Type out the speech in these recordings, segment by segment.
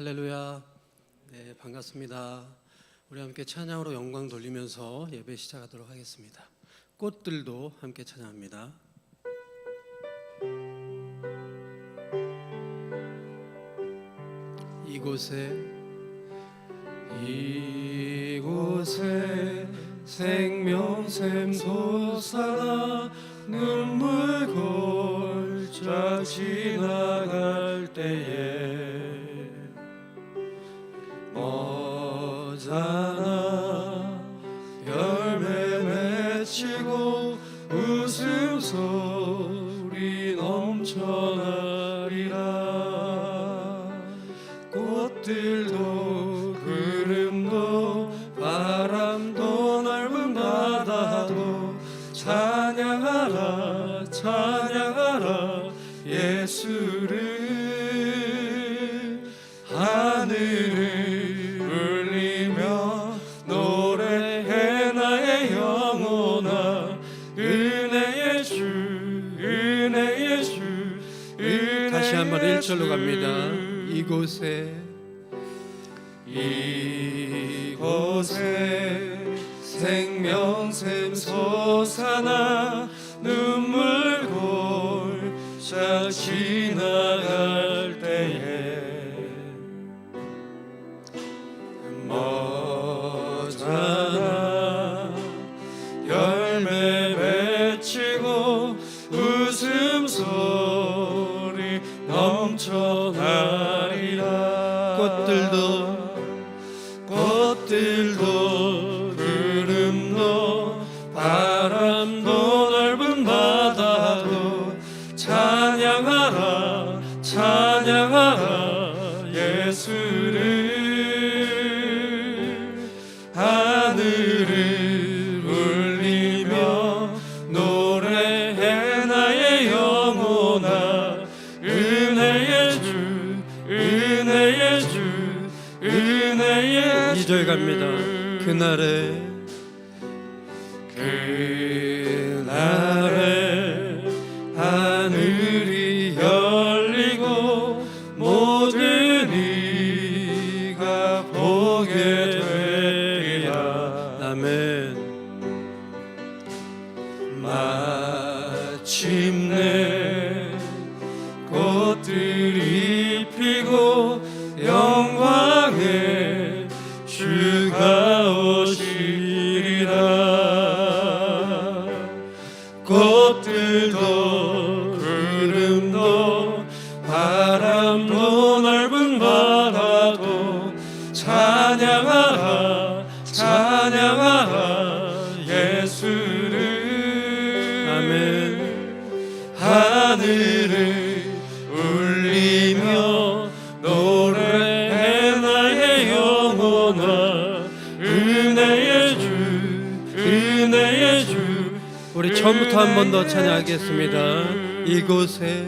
할렐루야. 네, 반갑습니다. 우리 함께 찬양으로 영광 돌리면서 예배 시작하도록 하겠습니다. 꽃들도 함께 찬양합니다. 이곳에 생명샘 솟아나 눈물 골짜 지나갈 때에 머자나 열매 맺히고 웃음소리 넘쳐나리라. 꽃들도 구름도 바람도 넓은 바다도 찬양하라 찬양하라 예수를. 하늘을 울리며 노래해 나의 영혼아. 은혜의 주 은혜의 주 은혜의 다시 한번 1절로 갑니다. 이곳에 생명샘 솟아나 눈물 골짜 지나갈 때에 머자나 열매 맺히고 웃음소리 넘쳐나리라. 꽃들도 구름도 바람도 넓은 바다도 찬양하라 찬양하라 예수를. 하늘을 울리며 노래해 나의 영혼아. 은혜의 주 은혜의 주 은혜의 2절 갑니다. 그날에 하늘이 열리고 모든 이가 보게 되리라. 아멘. 마침내 꽃들이 피고 영광의 주가 오시리라. 꽃들도 구름도 바람도 넓은 바다도 찬양하라 찬양하라 예수를. 아멘. 하늘을 울리며 노래해 나의 영혼아. 은혜의 주 은혜의 주. 우리 처음부터 한 번 더 찬양하겠습니다. 이곳에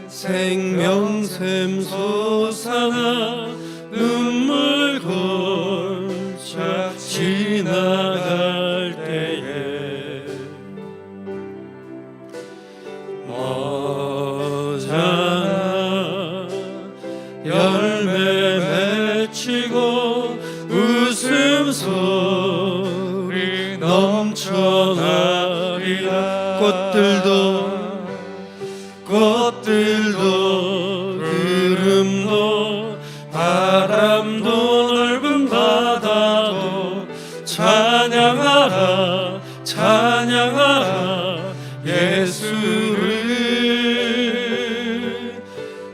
생명샘 솟아나 눈물 골짜 지나갈 때에 머자나 열매 맺히고 웃음소리 넘쳐나리라. 꽃들도 구름도 바람도 넓은 바다도 찬양하라 찬양하라 예수를.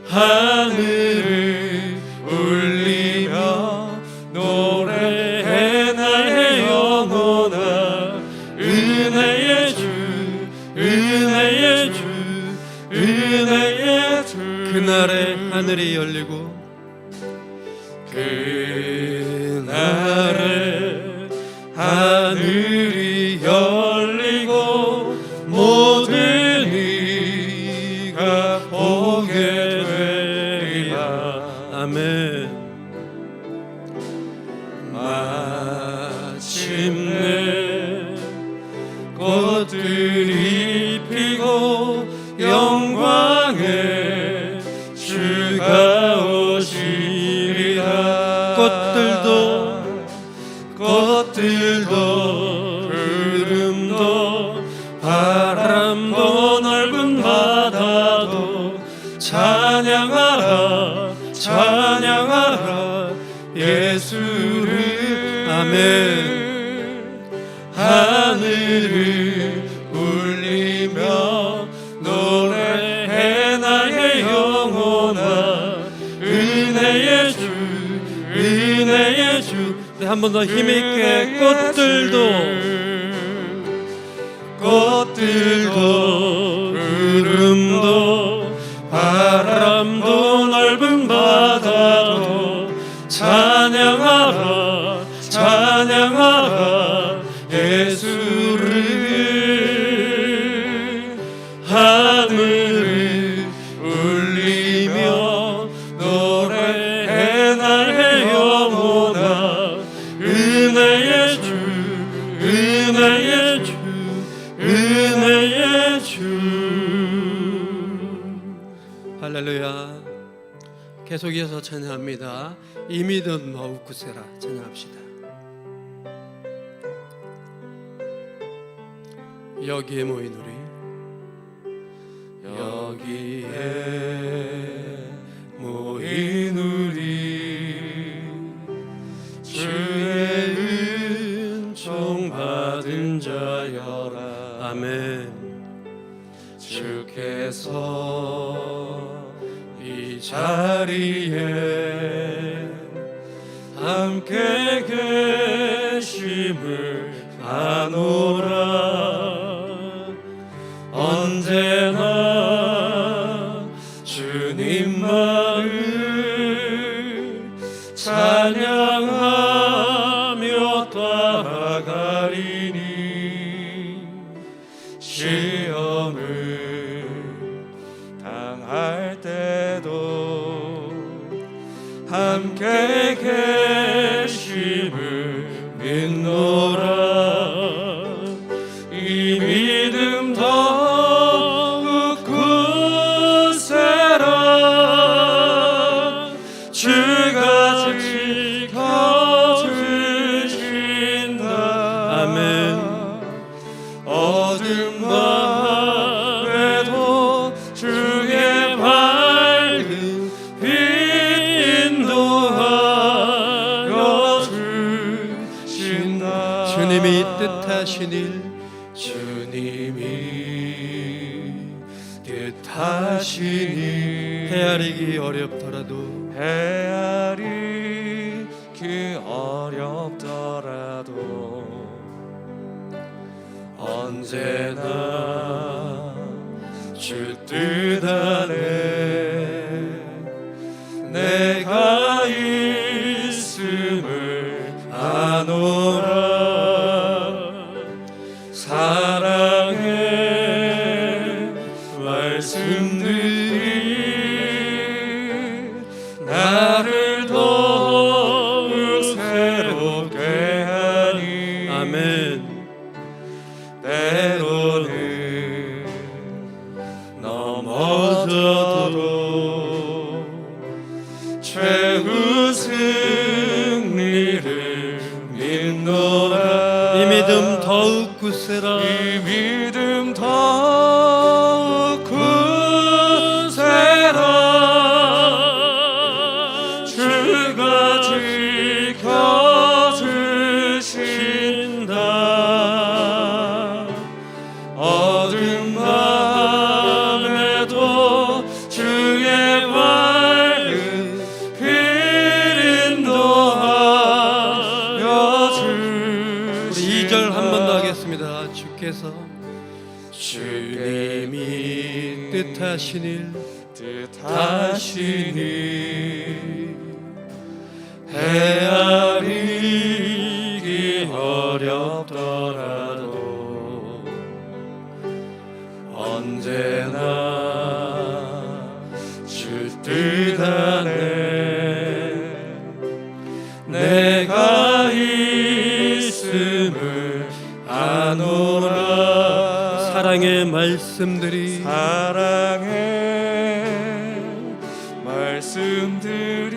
하늘을 울리며 노래해 나의 영혼아. 은혜의 주 은혜의 주 은혜의 주. 그날에 하늘이 열리고 그날에 하늘이 열리고 모든 이가 보게 되리라. 아멘. 마침내 꽃들이 피고 영광 하늘을 울리며 노래해 나의 영혼아 은혜의 주 은혜의 주. 네, 한 번 더 힘있게 꽃들도 구름도 바람도 넓은 바다도 찬양하라 찬양하라 예수를. 하늘을 울리며 노래해 나의 영혼아 은혜의 주 은혜의 주 은혜의 주. 할렐루야. 계속 이어서 찬양합니다. 이 믿음 더욱 굳세라. 찬양합시다. 여기에 모인 우리 여기에 모인 우리 주의 은총 받은 자여라. 아멘. 주께서 이 자리에 함께 계심을 아노라. 언제나 주님만을 찬양하며 따라가리니 시험을 당할 때도 함께 계심을 믿노라. 이 믿음 더욱 굳세라. 주가 지켜주신다. 아멘. 어둠 밤에도 주의 밝은 빛 인도하여 주신다. 주님이 뜻하신 일 주님이 뜻하신 일 헤아리기 어렵더라도 헤아리기 어렵더라도 언제나 주 뜻 안에 내가 있음을 아노라. 사랑의 말씀들이 나를 더욱 새롭게 하니 아멘. 때로는 넘어져도 최후 승리를 믿노라. 이 믿음 더욱 굳세라. 이 믿음 더욱 굳세라. 주가 지켜주신다. 어둠 밤에도 주의 밝은 빛 인도하여 주신다. 우리 2절 한 번 더 하겠습니다. 주께서 주님이 뜻하신 일 뜻하신 일 헤아리기 어렵더라도 언제나 주 뜻 안에 내가 있음을 아노라. 사랑의 말씀들이 사랑의 말씀들이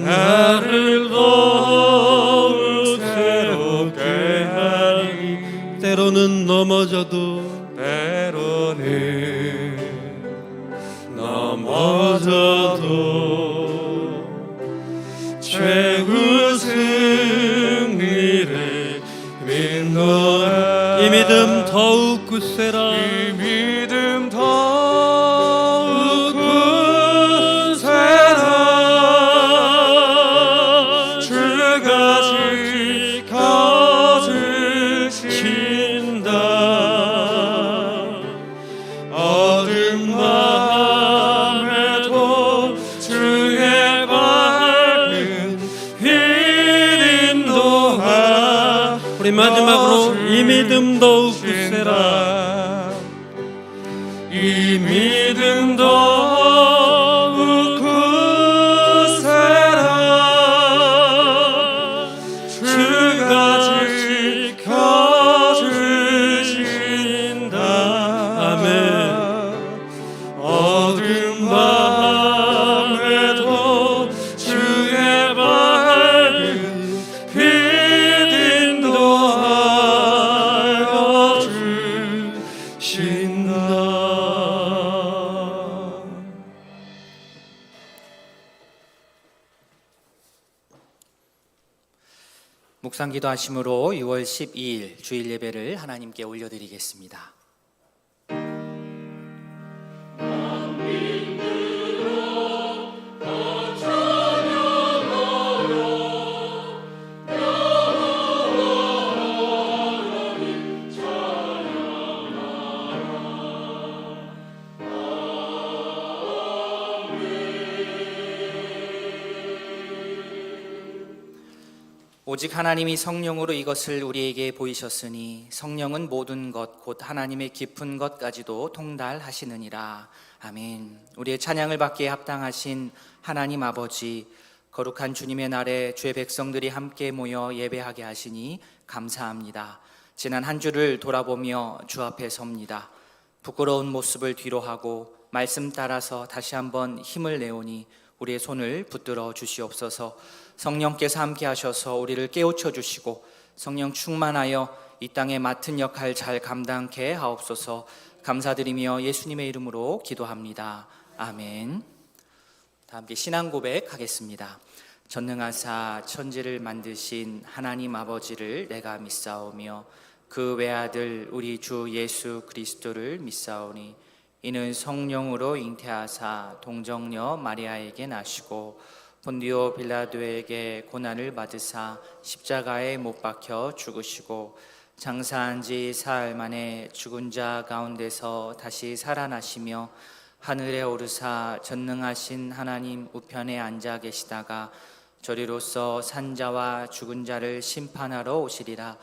나를 더욱 새롭게 하니 때로는 넘어져도 때로는 넘어져도 최후 이 믿음 더욱 굳세라. 이 믿음 더욱 굳세라. 주가 지켜주신다. 어두운 밤에도 주의 밝은 빛 인도하. 우리 마지막으로 이 믿음 더욱 굳세라. 이 믿음 더욱 굳세라. 주가 지켜주신다. 아멘. 어두운 밤에도 주의 밝은 빛 인도하여 주신다. 묵상기도 하심으로 6월 12일 주일 예배를 하나님께 올려드리겠습니다. 오직 하나님이 성령으로 이것을 우리에게 보이셨으니 성령은 모든 것 곧 하나님의 깊은 것까지도 통달하시느니라. 아멘. 우리의 찬양을 받기에 합당하신 하나님 아버지, 거룩한 주님의 날에 주의 백성들이 함께 모여 예배하게 하시니 감사합니다. 지난 한 주를 돌아보며 주 앞에 섭니다. 부끄러운 모습을 뒤로하고 말씀 따라서 다시 한번 힘을 내오니 우리의 손을 붙들어 주시옵소서. 성령께서 함께 하셔서 우리를 깨우쳐 주시고 성령 충만하여 이 땅에 맡은 역할 잘 감당케 하옵소서. 감사드리며 예수님의 이름으로 기도합니다. 아멘. 다 함께 신앙 고백하겠습니다. 전능하사 천지를 만드신 하나님 아버지를 내가 믿사오며 그 외아들 우리 주 예수 그리스도를 믿사오니 이는 성령으로 잉태하사 동정녀 마리아에게 나시고 본디오 빌라도에게 고난을 받으사 십자가에 못 박혀 죽으시고 장사한 지 사흘 만에 죽은 자 가운데서 다시 살아나시며 하늘에 오르사 전능하신 하나님 우편에 앉아 계시다가 저리로서 산자와 죽은 자를 심판하러 오시리라.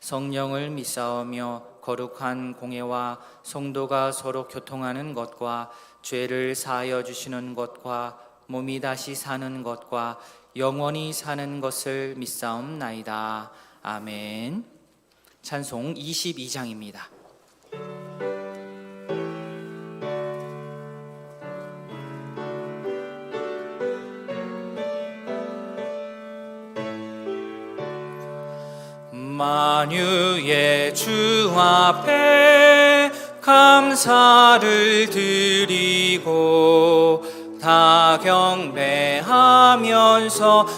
성령을 믿사오며 거룩한 공회와 성도가 서로 교통하는 것과 죄를 사하여 주시는 것과 몸이 다시 사는 것과 영원히 사는 것을 믿사옵나이다. 아멘. 찬송 22장입니다. 만유의 주 앞에 감사를 드리고 다 경배하면서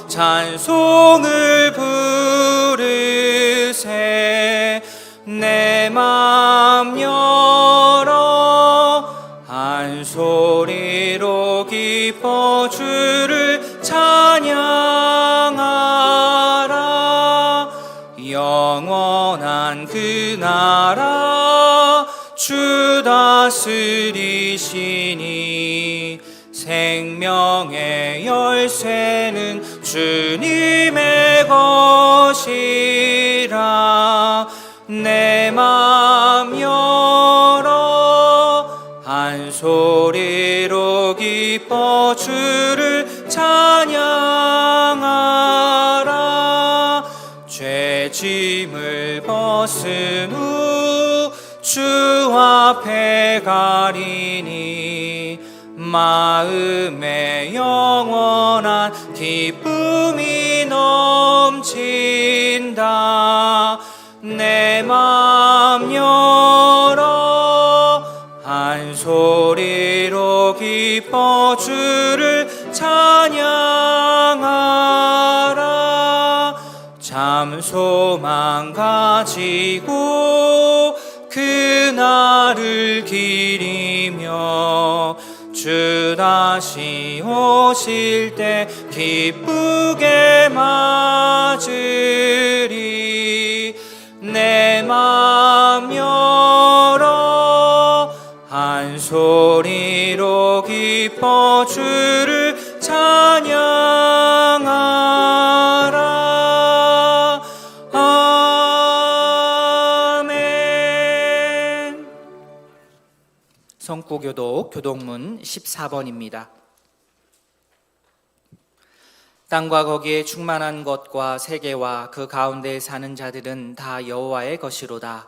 찬송을 부르세. 내 맘 열어 한 소리로 기뻐 주를 찬양하라. 영원한 그 나라 주 다스리시니 생명의 열쇠는 주님의 것이라. 내 맘 열어 한 소리로 기뻐 주를 찬양하라. 죄짐을 벗은 후 주 앞에 가리니 마음에 영원한 기쁨이 넘친다. 내 맘 열어 한 소리로 기뻐 주를 찬양하라. 잠소 소망 가지고 그날을 기리며 주 다시 오실 때 기쁘게 맞으리. 내 맘 열어 한 소리로 기뻐 주를 찬양하라. 아멘. 성구교독 교독문 14번입니다. 땅과 거기에 충만한 것과 세계와 그 가운데에 사는 자들은 다 여호와의 것이로다.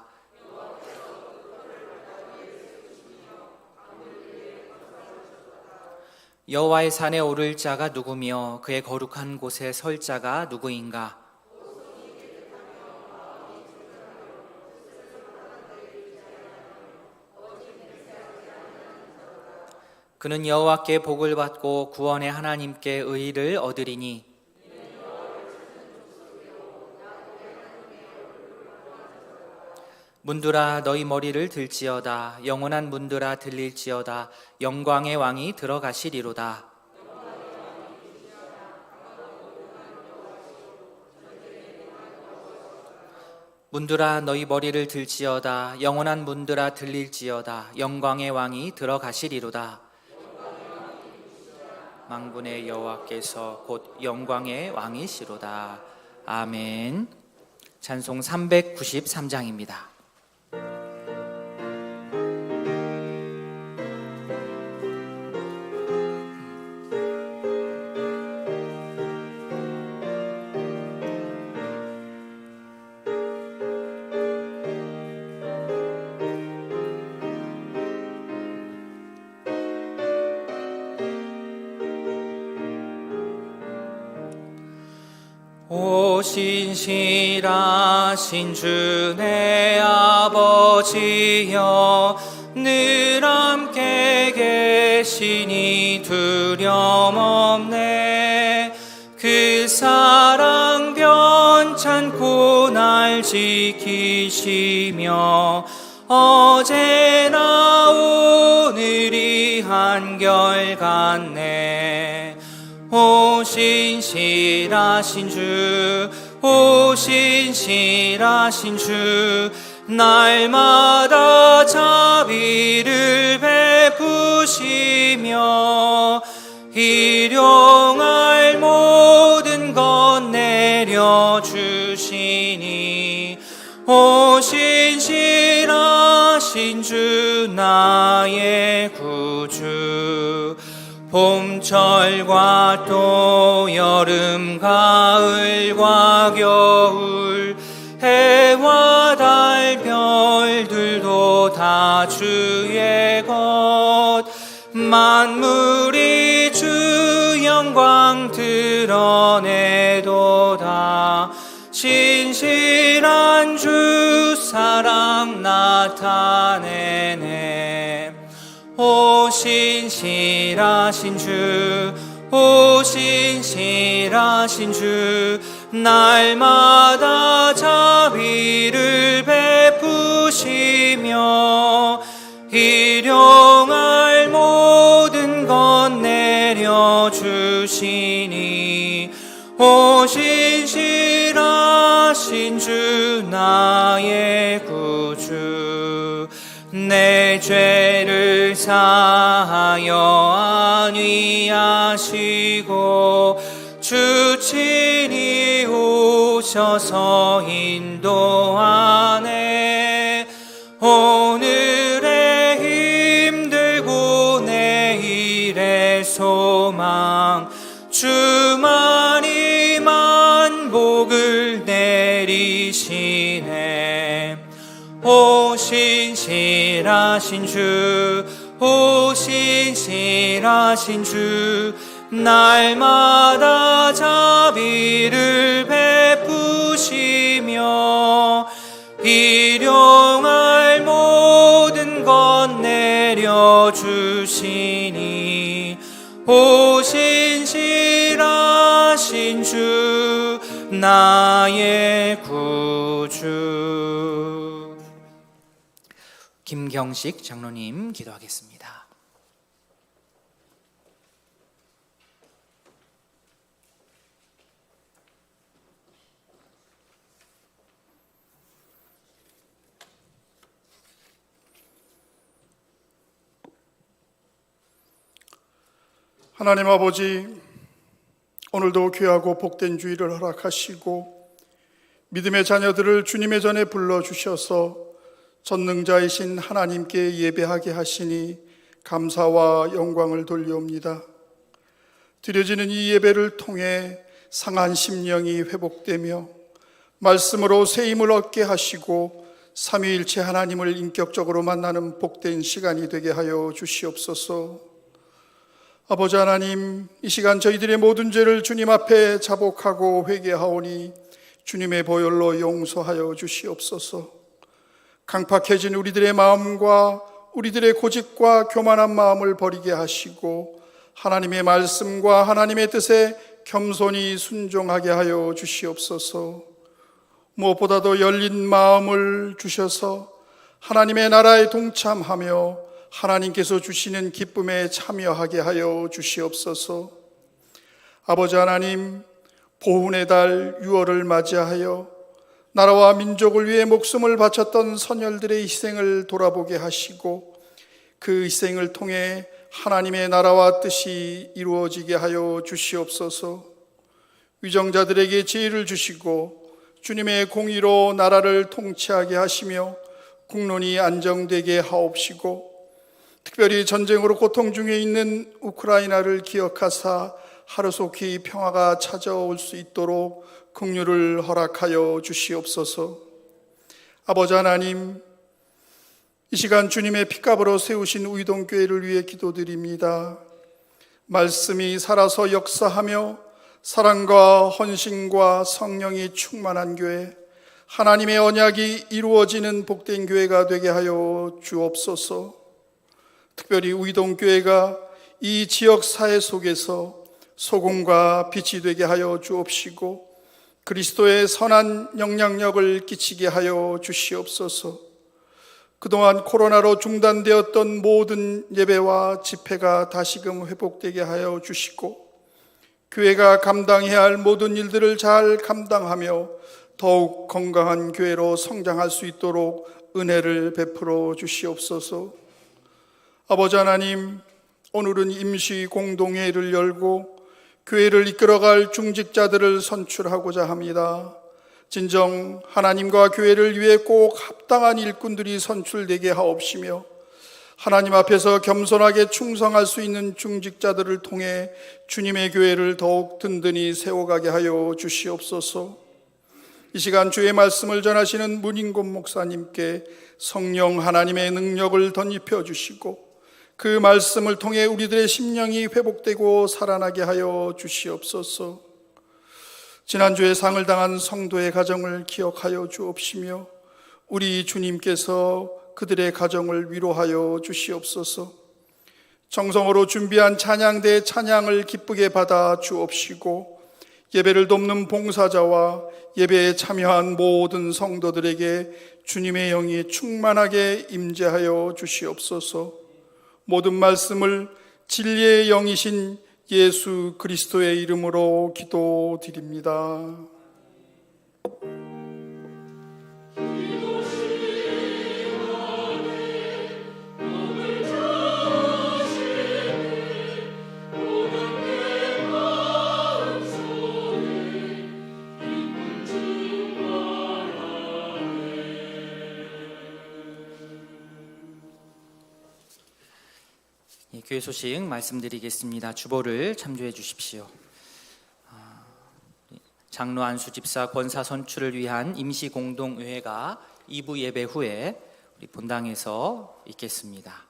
여호와의 산에 오를 자가 누구며 그의 거룩한 곳에 설 자가 누구인가? 그는 여호와께 복을 받고 구원의 하나님께 의를 얻으리니. 문들아 너희 머리를 들지어다. 영원한 문들아 들릴지어다. 영광의 왕이 들어가시리로다. 문들아 너희 머리를 들지어다. 영원한 문들아 들릴지어다. 영광의 왕이 들어가시리로다. 만군의 여호와께서 곧 영광의 왕이시로다. 아멘. 찬송 393장입니다. 신실하신 주 내 아버지여 늘 함께 계시니 두려움 없네. 그 사랑 변찮고 날 지키시며 어제나 오늘이 한결같네. 오 신실하신 주, 오 신실하신 주, 날마다 자비를 베푸시며 일용할 모든 것 내려주시니. 오 신실하신 주 나의 구주. 봄철과 또 여름 가을과 겨울 해와 달 별들도 다 주의 것. 만물이 주 영광 드러내도다. 신실한 주 사랑 나타내네. 오 신실하신 주, 오 신실하신 주, 날마다 자비를 베푸시며 일용할 모든 것 내려주시니. 오 신실하신 주 나의 구주. 내 죄를 사하여 안위하시고 주 친히 오셔서 인도하네. 오늘의 힘들고 내일의 소망 주만이 만복을 내리시네. 오 신실하신 주, 오 신실하신 주, 날마다 자비를 베푸시며 일용할 모든 것 내려주시니. 오 신실하신 주 나의 구주. 김경식 장로님 기도하겠습니다. 하나님 아버지, 오늘도 귀하고 복된 주일을 허락하시고 믿음의 자녀들을 주님의 전에 불러주셔서 전능자이신 하나님께 예배하게 하시니 감사와 영광을 돌려옵니다. 드려지는 이 예배를 통해 상한 심령이 회복되며 말씀으로 새 힘을 얻게 하시고 삼위일체 하나님을 인격적으로 만나는 복된 시간이 되게 하여 주시옵소서. 아버지 하나님, 이 시간 저희들의 모든 죄를 주님 앞에 자복하고 회개하오니 주님의 보혈로 용서하여 주시옵소서. 강팍해진 우리들의 마음과 우리들의 고집과 교만한 마음을 버리게 하시고 하나님의 말씀과 하나님의 뜻에 겸손히 순종하게 하여 주시옵소서. 무엇보다도 열린 마음을 주셔서 하나님의 나라에 동참하며 하나님께서 주시는 기쁨에 참여하게 하여 주시옵소서. 아버지 하나님, 보훈의 달 6월을 맞이하여 나라와 민족을 위해 목숨을 바쳤던 선열들의 희생을 돌아보게 하시고 그 희생을 통해 하나님의 나라와 뜻이 이루어지게 하여 주시옵소서. 위정자들에게 지혜를 주시고 주님의 공의로 나라를 통치하게 하시며 국론이 안정되게 하옵시고 특별히 전쟁으로 고통 중에 있는 우크라이나를 기억하사 하루속히 평화가 찾아올 수 있도록 긍휼을 허락하여 주시옵소서. 아버지 하나님, 이 시간 주님의 피값으로 세우신 우이동교회를 위해 기도드립니다. 말씀이 살아서 역사하며 사랑과 헌신과 성령이 충만한 교회, 하나님의 언약이 이루어지는 복된 교회가 되게 하여 주옵소서. 특별히 우이동교회가 이 지역 사회 속에서 소금과 빛이 되게 하여 주옵시고 그리스도의 선한 영향력을 끼치게 하여 주시옵소서. 그동안 코로나로 중단되었던 모든 예배와 집회가 다시금 회복되게 하여 주시고 교회가 감당해야 할 모든 일들을 잘 감당하며 더욱 건강한 교회로 성장할 수 있도록 은혜를 베풀어 주시옵소서. 아버지 하나님, 오늘은 임시 공동회의를 열고 교회를 이끌어갈 중직자들을 선출하고자 합니다. 진정 하나님과 교회를 위해 꼭 합당한 일꾼들이 선출되게 하옵시며 하나님 앞에서 겸손하게 충성할 수 있는 중직자들을 통해 주님의 교회를 더욱 든든히 세워가게 하여 주시옵소서. 이 시간 주의 말씀을 전하시는 문인곤 목사님께 성령 하나님의 능력을 덧입혀 주시고 그 말씀을 통해 우리들의 심령이 회복되고 살아나게 하여 주시옵소서. 지난주에 상을 당한 성도의 가정을 기억하여 주옵시며 우리 주님께서 그들의 가정을 위로하여 주시옵소서. 정성으로 준비한 찬양대의 찬양을 기쁘게 받아 주옵시고 예배를 돕는 봉사자와 예배에 참여한 모든 성도들에게 주님의 영이 충만하게 임재하여 주시옵소서. 모든 말씀을 진리의 영이신 예수 그리스도의 이름으로 기도드립니다. 교회 소식 말씀드리겠습니다. 주보를 참조해 주십시오. 장로 안수 집사 권사 선출을 위한 임시 공동의회가 2부 예배 후에 우리 본당에서 있겠습니다.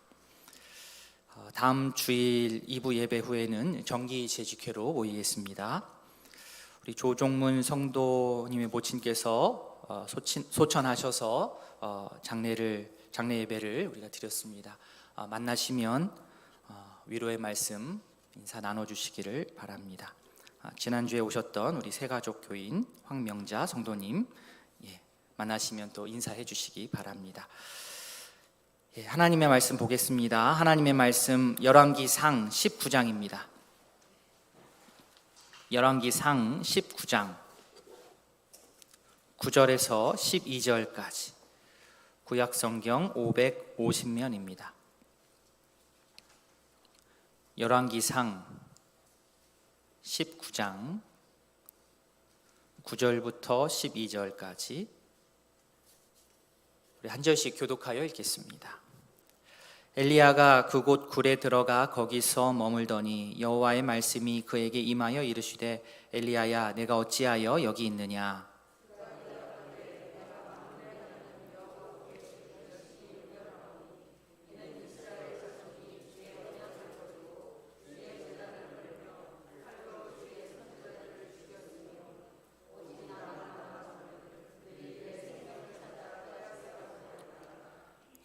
다음 주일 2부 예배 후에는 정기 재직회로 모이겠습니다. 우리 조종문 성도님의 모친께서 소천하셔서 장례 예배를 우리가 드렸습니다. 만나시면 위로의 말씀 인사 나눠주시기를 바랍니다. 지난주에 오셨던 우리 새가족 교인 황명자 성도님 만나시면 또 인사해 주시기 바랍니다. 하나님의 말씀 보겠습니다. 하나님의 말씀 열왕기상 19장입니다. 열왕기상 19장 9절에서 12절까지 구약성경 550면입니다. 열왕기상 19장 9절부터 12절까지 우리 한 절씩 교독하여 읽겠습니다. 엘리야가 그곳 굴에 들어가 거기서 머물더니 여호와의 말씀이 그에게 임하여 이르시되 엘리야야 내가 어찌하여 여기 있느냐.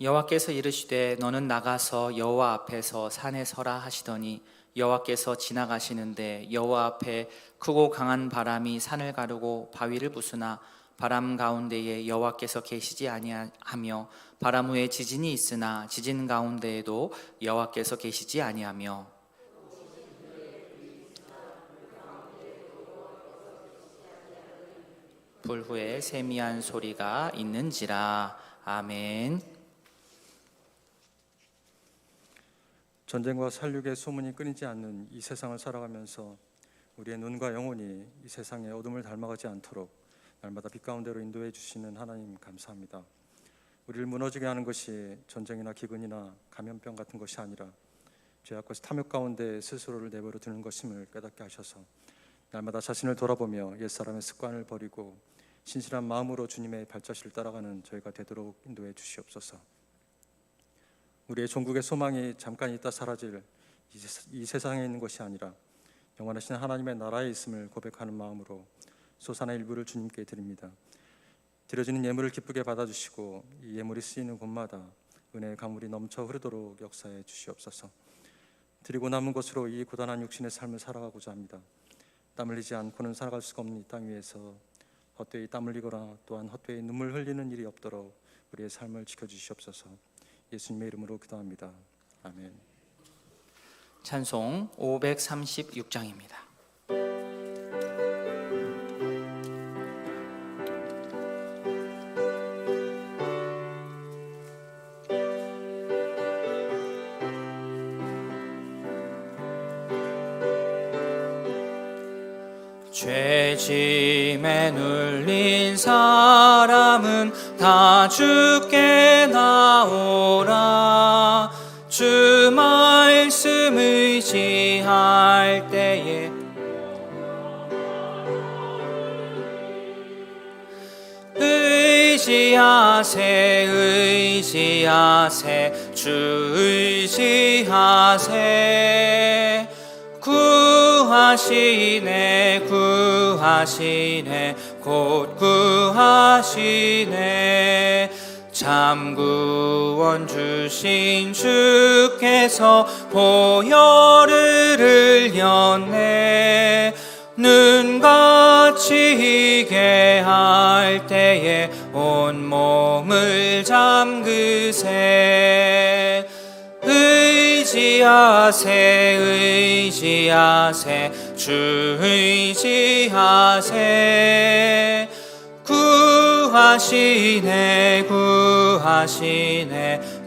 여호와께서 이르시되 너는 나가서 여호와 앞에서 산에 서라 하시더니 여호와께서 지나가시는데 여호와 앞에 크고 강한 바람이 산을 가르고 바위를 부수나 바람 가운데에 여호와께서 계시지 아니하며 바람 후에 지진이 있으나 지진 가운데에도 여호와께서 계시지 아니하며 불 후에 세미한 소리가 있는지라. 아멘. 전쟁과 살육의 소문이 끊이지 않는 이 세상을 살아가면서 우리의 눈과 영혼이 이 세상의 어둠을 닮아가지 않도록 날마다 빛 가운데로 인도해 주시는 하나님 감사합니다. 우리를 무너지게 하는 것이 전쟁이나 기근이나 감염병 같은 것이 아니라 죄악과 탐욕 가운데 스스로를 내버려 두는 것임을 깨닫게 하셔서 날마다 자신을 돌아보며 옛사람의 습관을 버리고 신실한 마음으로 주님의 발자취를 따라가는 저희가 되도록 인도해 주시옵소서. 우리의 종국의 소망이 잠깐 있다 사라질 이 세상에 있는 것이 아니라 영원하신 하나님의 나라에 있음을 고백하는 마음으로 소산의 일부를 주님께 드립니다. 드려지는 예물을 기쁘게 받아주시고 이 예물이 쓰이는 곳마다 은혜의 강물이 넘쳐 흐르도록 역사해 주시옵소서. 드리고 남은 것으로 이 고단한 육신의 삶을 살아가고자 합니다. 땀 흘리지 않고는 살아갈 수가 없는 이 땅 위에서 헛되이 땀 흘리거나 또한 헛되이 눈물 흘리는 일이 없도록 우리의 삶을 지켜주시옵소서. 예수님의 이름으로 기도합니다. 아멘. 찬송 536장입니다. 죄짐에 눌린 사람은 다 주께 나오라. 주 말씀 의지할 때에 의지하세 주 의지하세. 구하시네 곧 구하시네. 참 구원 주신 주께서 보혈을 흘렸네. 눈같이 희게 할 때에 온몸을 잠그세. 의지하세 주 의지하세. 구하시네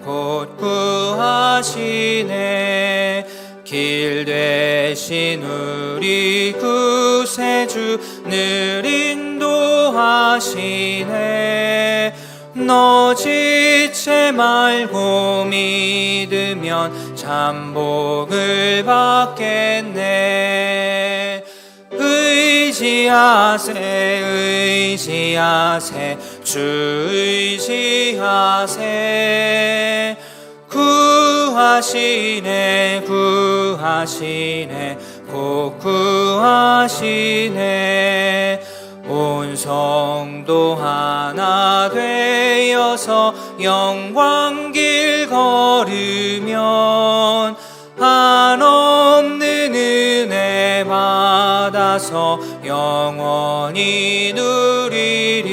곧 구하시네. 길 되신 우리 구세주 늘 인도하시네. 너 지체 말고 믿으면 참 복을 받겠네. 의지하세 주 의지하세. 구하시네 곧 구하시네. 온 성도 하나 되어서 영광길 걸으면 한없는 은혜 받아서 영원히 누리리.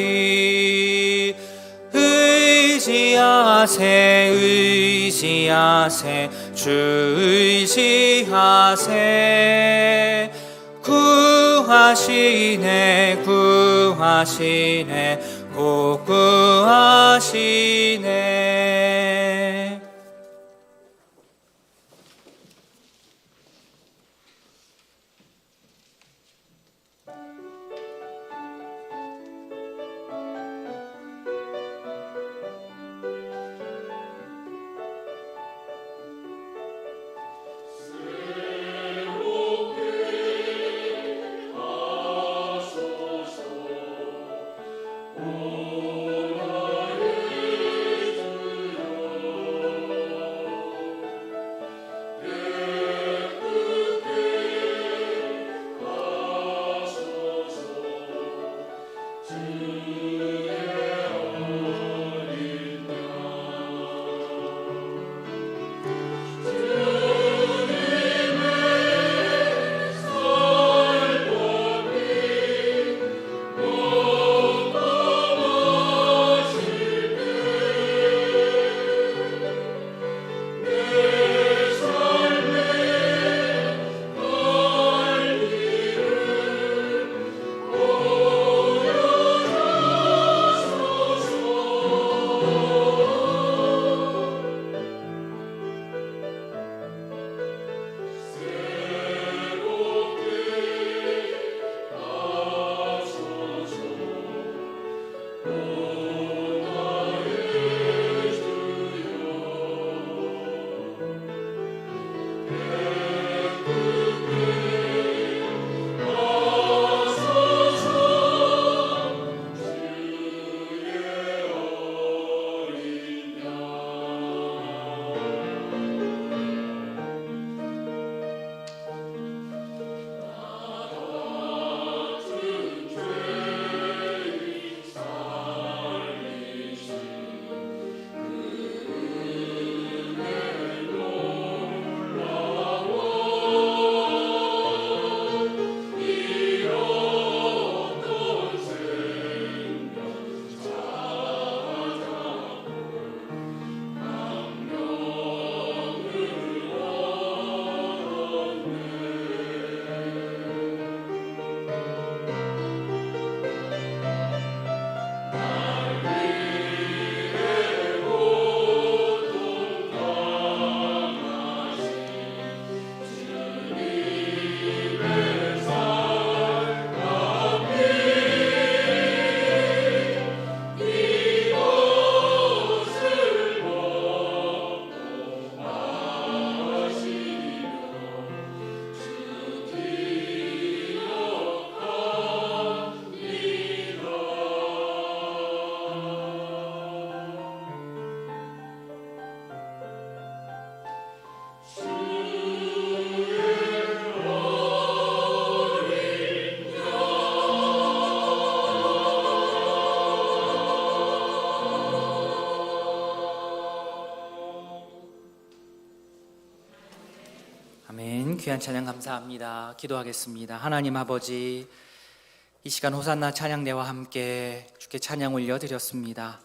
의지하세 의지하세 주 의지하세. 구하시네 구하시네 곧 구하시네. 아멘. 귀한 찬양 감사합니다. 기도하겠습니다. 하나님 아버지, 이 시간 호산나 찬양대와 함께 주께 찬양 올려드렸습니다.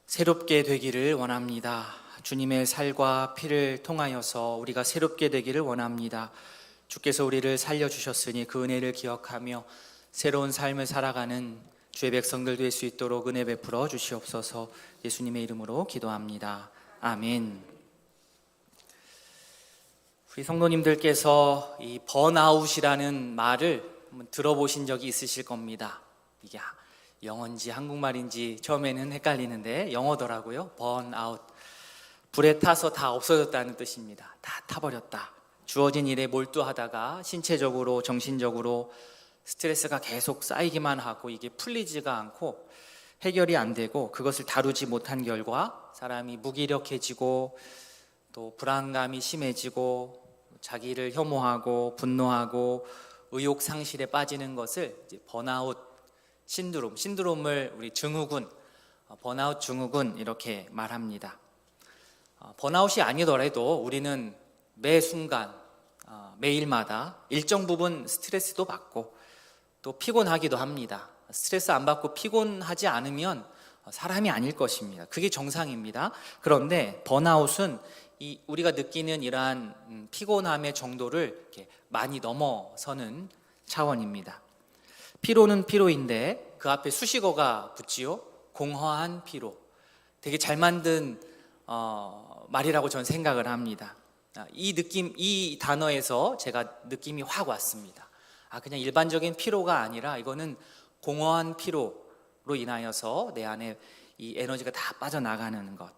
새롭게 되기를 원합니다. 주님의 살과 피를 통하여서 우리가 새롭게 되기를 원합니다. 주께서 우리를 살려주셨으니 그 은혜를 기억하며 새로운 삶을 살아가는 주의 백성들 될 수 있도록 은혜 베풀어 주시옵소서. 예수님의 이름으로 기도합니다. 아멘. 우리 성도님들께서 이 번아웃이라는 말을 들어보신 적이 있으실 겁니다. 이게 영어인지 한국말인지 처음에는 헷갈리는데 영어더라고요. 번아웃. 불에 타서 다 없어졌다는 뜻입니다. 다 타버렸다. 주어진 일에 몰두하다가 신체적으로 정신적으로 스트레스가 계속 쌓이기만 하고 이게 풀리지가 않고 해결이 안 되고 그것을 다루지 못한 결과 사람이 무기력해지고 또 불안감이 심해지고 자기를 혐오하고 분노하고 의욕 상실에 빠지는 것을 이제 번아웃 신드롬을 우리 증후군, 번아웃 증후군 이렇게 말합니다. 번아웃이 아니더라도 우리는 매 순간 매일마다 일정 부분 스트레스도 받고 또 피곤하기도 합니다. 스트레스 안 받고 피곤하지 않으면 사람이 아닐 것입니다. 그게 정상입니다. 그런데 번아웃은 우리가 느끼는 이러한 피곤함의 정도를 이렇게 많이 넘어서는 차원입니다. 피로는 피로인데 그 앞에 수식어가 붙지요. 공허한 피로. 되게 잘 만든 말이라고 저는 생각을 합니다. 이 단어에서 제가 느낌이 확 왔습니다. 그냥 일반적인 피로가 아니라 이거는 공허한 피로로 인하여서 내 안에 이 에너지가 다 빠져나가는 것.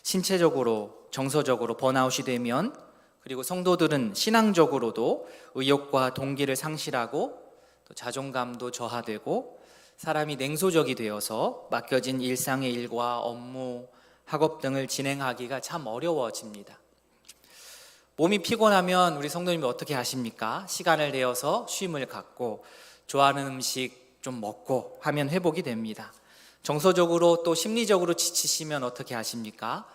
신체적으로, 정서적으로 번아웃이 되면, 그리고 성도들은 신앙적으로도 의욕과 동기를 상실하고 또 자존감도 저하되고 사람이 냉소적이 되어서 맡겨진 일상의 일과 업무, 학업 등을 진행하기가 참 어려워집니다. 몸이 피곤하면 우리 성도님이 어떻게 하십니까? 시간을 내어서 쉼을 갖고 좋아하는 음식 좀 먹고 하면 회복이 됩니다. 정서적으로 또 심리적으로 지치시면 어떻게 하십니까?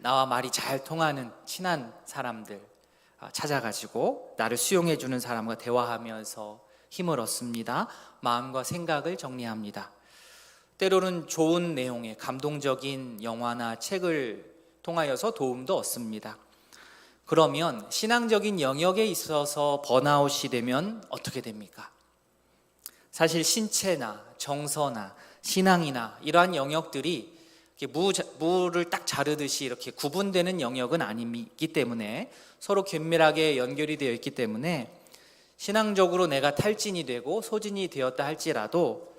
나와 말이 잘 통하는 친한 사람들 찾아가지고 나를 수용해 주는 사람과 대화하면서 힘을 얻습니다. 마음과 생각을 정리합니다. 때로는 좋은 내용의 감동적인 영화나 책을 통하여서 도움도 얻습니다. 그러면 신앙적인 영역에 있어서 번아웃이 되면 어떻게 됩니까? 사실 신체나 정서나 신앙이나 이러한 영역들이 무를 딱 자르듯이 이렇게 구분되는 영역은 아니기 때문에 서로 긴밀하게 연결이 되어 있기 때문에 신앙적으로 내가 탈진이 되고 소진이 되었다 할지라도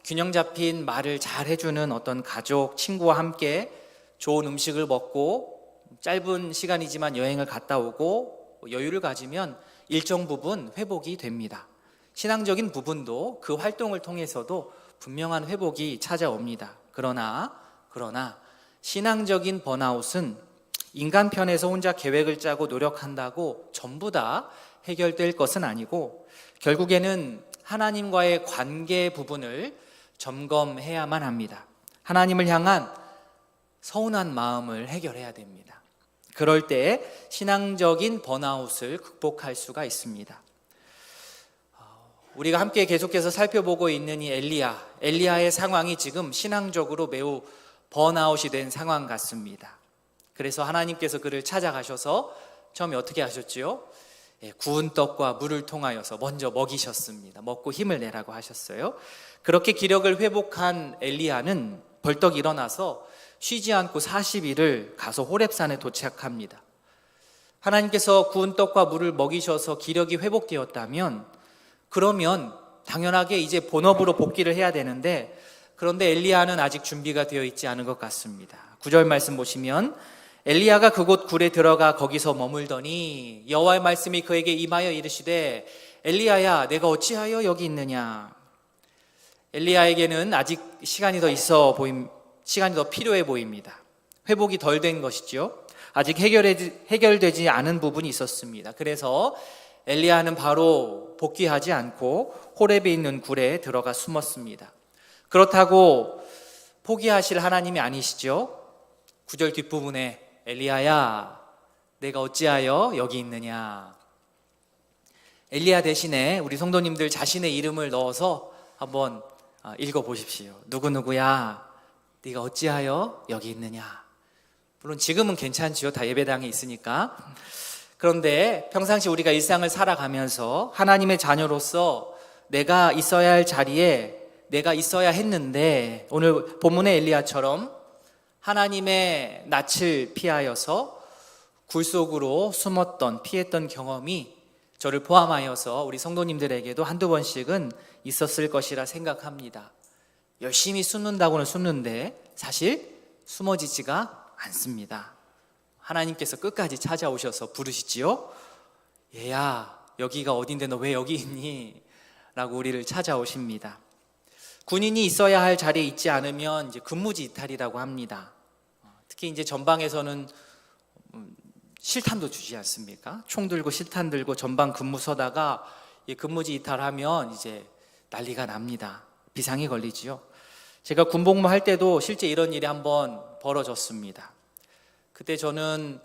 균형 잡힌 말을 잘 해주는 어떤 가족, 친구와 함께 좋은 음식을 먹고 짧은 시간이지만 여행을 갔다 오고 여유를 가지면 일정 부분 회복이 됩니다. 신앙적인 부분도 그 활동을 통해서도 분명한 회복이 찾아옵니다. 그러나 신앙적인 번아웃은 인간 편에서 혼자 계획을 짜고 노력한다고 전부 다 해결될 것은 아니고 결국에는 하나님과의 관계 부분을 점검해야만 합니다. 하나님을 향한 서운한 마음을 해결해야 됩니다. 그럴 때 신앙적인 번아웃을 극복할 수가 있습니다. 우리가 함께 계속해서 살펴보고 있는 이 엘리야의 상황이 지금 신앙적으로 매우 번아웃이 된 상황 같습니다. 그래서 하나님께서 그를 찾아가셔서 처음에 어떻게 하셨지요? 구운 떡과 물을 통하여서 먼저 먹이셨습니다. 먹고 힘을 내라고 하셨어요. 그렇게 기력을 회복한 엘리야는 벌떡 일어나서 쉬지 않고 40일을 가서 호렙산에 도착합니다. 하나님께서 구운 떡과 물을 먹이셔서 기력이 회복되었다면 그러면 당연하게 이제 본업으로 복귀를 해야 되는데 그런데 엘리야는 아직 준비가 되어 있지 않은 것 같습니다. 9절 말씀 보시면 엘리야가 그곳 굴에 들어가 거기서 머물더니 여호와의 말씀이 그에게 임하여 이르시되 엘리야야 내가 어찌하여 여기 있느냐. 엘리야에게는 아직 시간이 더 필요해 보입니다. 회복이 덜 된 것이죠. 아직 해결되지 않은 부분이 있었습니다. 그래서 엘리야는 바로 복귀하지 않고 호렙에 있는 굴에 들어가 숨었습니다. 그렇다고 포기하실 하나님이 아니시죠. 9절 뒷부분에 엘리야야 내가 어찌하여 여기 있느냐. 엘리야 대신에 우리 성도님들 자신의 이름을 넣어서 한번 읽어보십시오. 누구누구야 네가 어찌하여 여기 있느냐. 물론 지금은 괜찮지요. 다 예배당에 있으니까. 그런데 평상시 우리가 일상을 살아가면서 하나님의 자녀로서 내가 있어야 할 자리에 내가 있어야 했는데 오늘 본문의 엘리야처럼 하나님의 낯을 피하여서 굴 속으로 숨었던 피했던 경험이 저를 포함하여서 우리 성도님들에게도 한두 번씩은 있었을 것이라 생각합니다. 열심히 숨는다고는 숨는데 사실 숨어지지가 않습니다. 하나님께서 끝까지 찾아오셔서 부르시지요. 얘야 여기가 어딘데 너 왜 여기 있니? 라고 우리를 찾아오십니다. 군인이 있어야 할 자리에 있지 않으면 이제 근무지 이탈이라고 합니다. 특히 이제 전방에서는 실탄도 주지 않습니까? 총 들고 실탄 들고 전방 근무 서다가 근무지 이탈하면 이제 난리가 납니다. 비상이 걸리지요. 제가 군복무 할 때도 실제 이런 일이 한번 벌어졌습니다. 그때 저는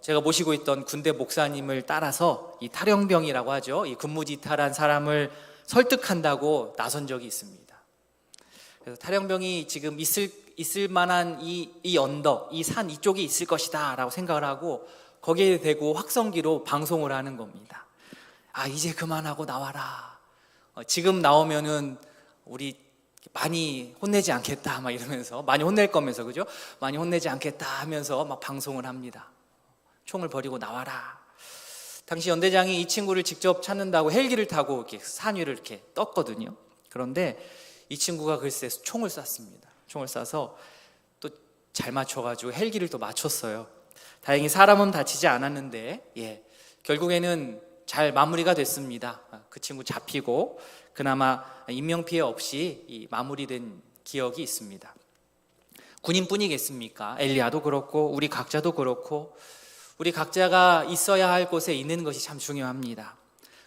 제가 모시고 있던 군대 목사님을 따라서 이 탈영병이라고 하죠. 이 근무지탈한 사람을 설득한다고 나선 적이 있습니다. 그래서 탈영병이 지금 있을 만한 이 언덕, 이 산 이쪽에 있을 것이다 라고 생각을 하고 거기에 대고 확성기로 방송을 하는 겁니다. 이제 그만하고 나와라. 지금 나오면은 우리 많이 혼내지 않겠다 막 이러면서, 많이 혼낼 거면서, 그죠? 많이 혼내지 않겠다 하면서 막 방송을 합니다. 총을 버리고 나와라. 당시 연대장이 이 친구를 직접 찾는다고 헬기를 타고 이렇게 산 위를 이렇게 떴거든요. 그런데 이 친구가 글쎄 총을 쐈습니다. 총을 쏴서 또 잘 맞춰가지고 헬기를 또 맞췄어요. 다행히 사람은 다치지 않았는데, 결국에는 잘 마무리가 됐습니다. 그 친구 잡히고 그나마 인명피해 없이 마무리된 기억이 있습니다. 군인뿐이겠습니까? 엘리야도 그렇고 우리 각자도 그렇고 우리 각자가 있어야 할 곳에 있는 것이 참 중요합니다.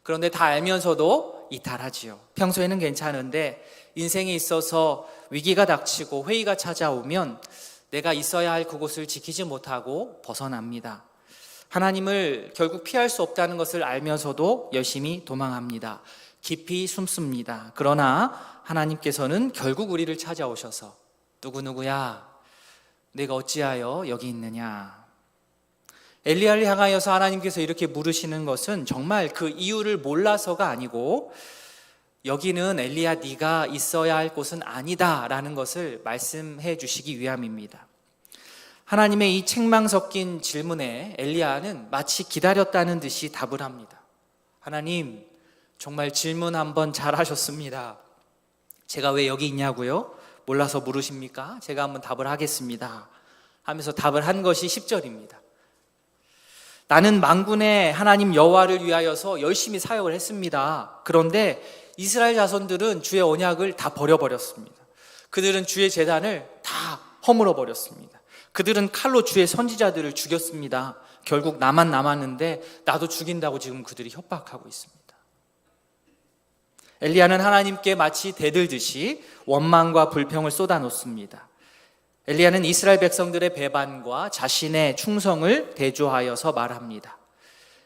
그런데 다 알면서도 이탈하지요. 평소에는 괜찮은데 인생에 있어서 위기가 닥치고 회의가 찾아오면 내가 있어야 할 그곳을 지키지 못하고 벗어납니다. 하나님을 결국 피할 수 없다는 것을 알면서도 열심히 도망합니다. 깊이 숨습니다. 그러나 하나님께서는 결국 우리를 찾아오셔서 누구누구야, 내가 어찌하여 여기 있느냐. 엘리야를 향하여서 하나님께서 이렇게 물으시는 것은 정말 그 이유를 몰라서가 아니고 여기는 엘리야 네가 있어야 할 곳은 아니다 라는 것을 말씀해 주시기 위함입니다. 하나님의 이 책망 섞인 질문에 엘리야는 마치 기다렸다는 듯이 답을 합니다. 하나님, 정말 질문 한번 잘하셨습니다. 제가 왜 여기 있냐고요? 몰라서 물으십니까? 제가 한번 답을 하겠습니다 하면서 답을 한 것이 10절입니다. 나는 만군의 하나님 여호와를 위하여서 열심히 사역을 했습니다. 그런데 이스라엘 자손들은 주의 언약을 다 버려버렸습니다. 그들은 주의 제단을 다 허물어 버렸습니다. 그들은 칼로 주의 선지자들을 죽였습니다. 결국 나만 남았는데 나도 죽인다고 지금 그들이 협박하고 있습니다. 엘리야는 하나님께 마치 대들듯이 원망과 불평을 쏟아놓습니다. 엘리야는 이스라엘 백성들의 배반과 자신의 충성을 대조하여서 말합니다.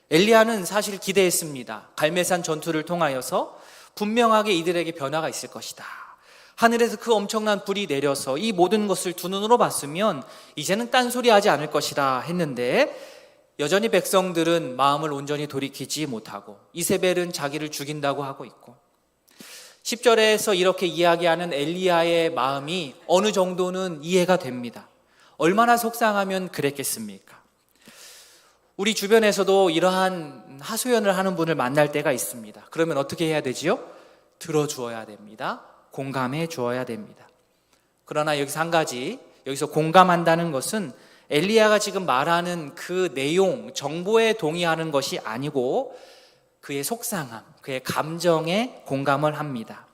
엘리야는 사실 기대했습니다. 갈멜산 전투를 통하여서 분명하게 이들에게 변화가 있을 것이다. 하늘에서 그 엄청난 불이 내려서 이 모든 것을 두 눈으로 봤으면 이제는 딴소리하지 않을 것이다 했는데 여전히 백성들은 마음을 온전히 돌이키지 못하고 이세벨은 자기를 죽인다고 하고 있고 10절에서 이렇게 이야기하는 엘리야의 마음이 어느 정도는 이해가 됩니다. 얼마나 속상하면 그랬겠습니까? 우리 주변에서도 이러한 하소연을 하는 분을 만날 때가 있습니다. 그러면 어떻게 해야 되지요? 들어주어야 됩니다. 공감해 주어야 됩니다. 그러나 여기서 한 가지, 여기서 공감한다는 것은 엘리야가 지금 말하는 그 내용, 정보에 동의하는 것이 아니고 그의 속상함, 그의 감정에 공감을 합니다.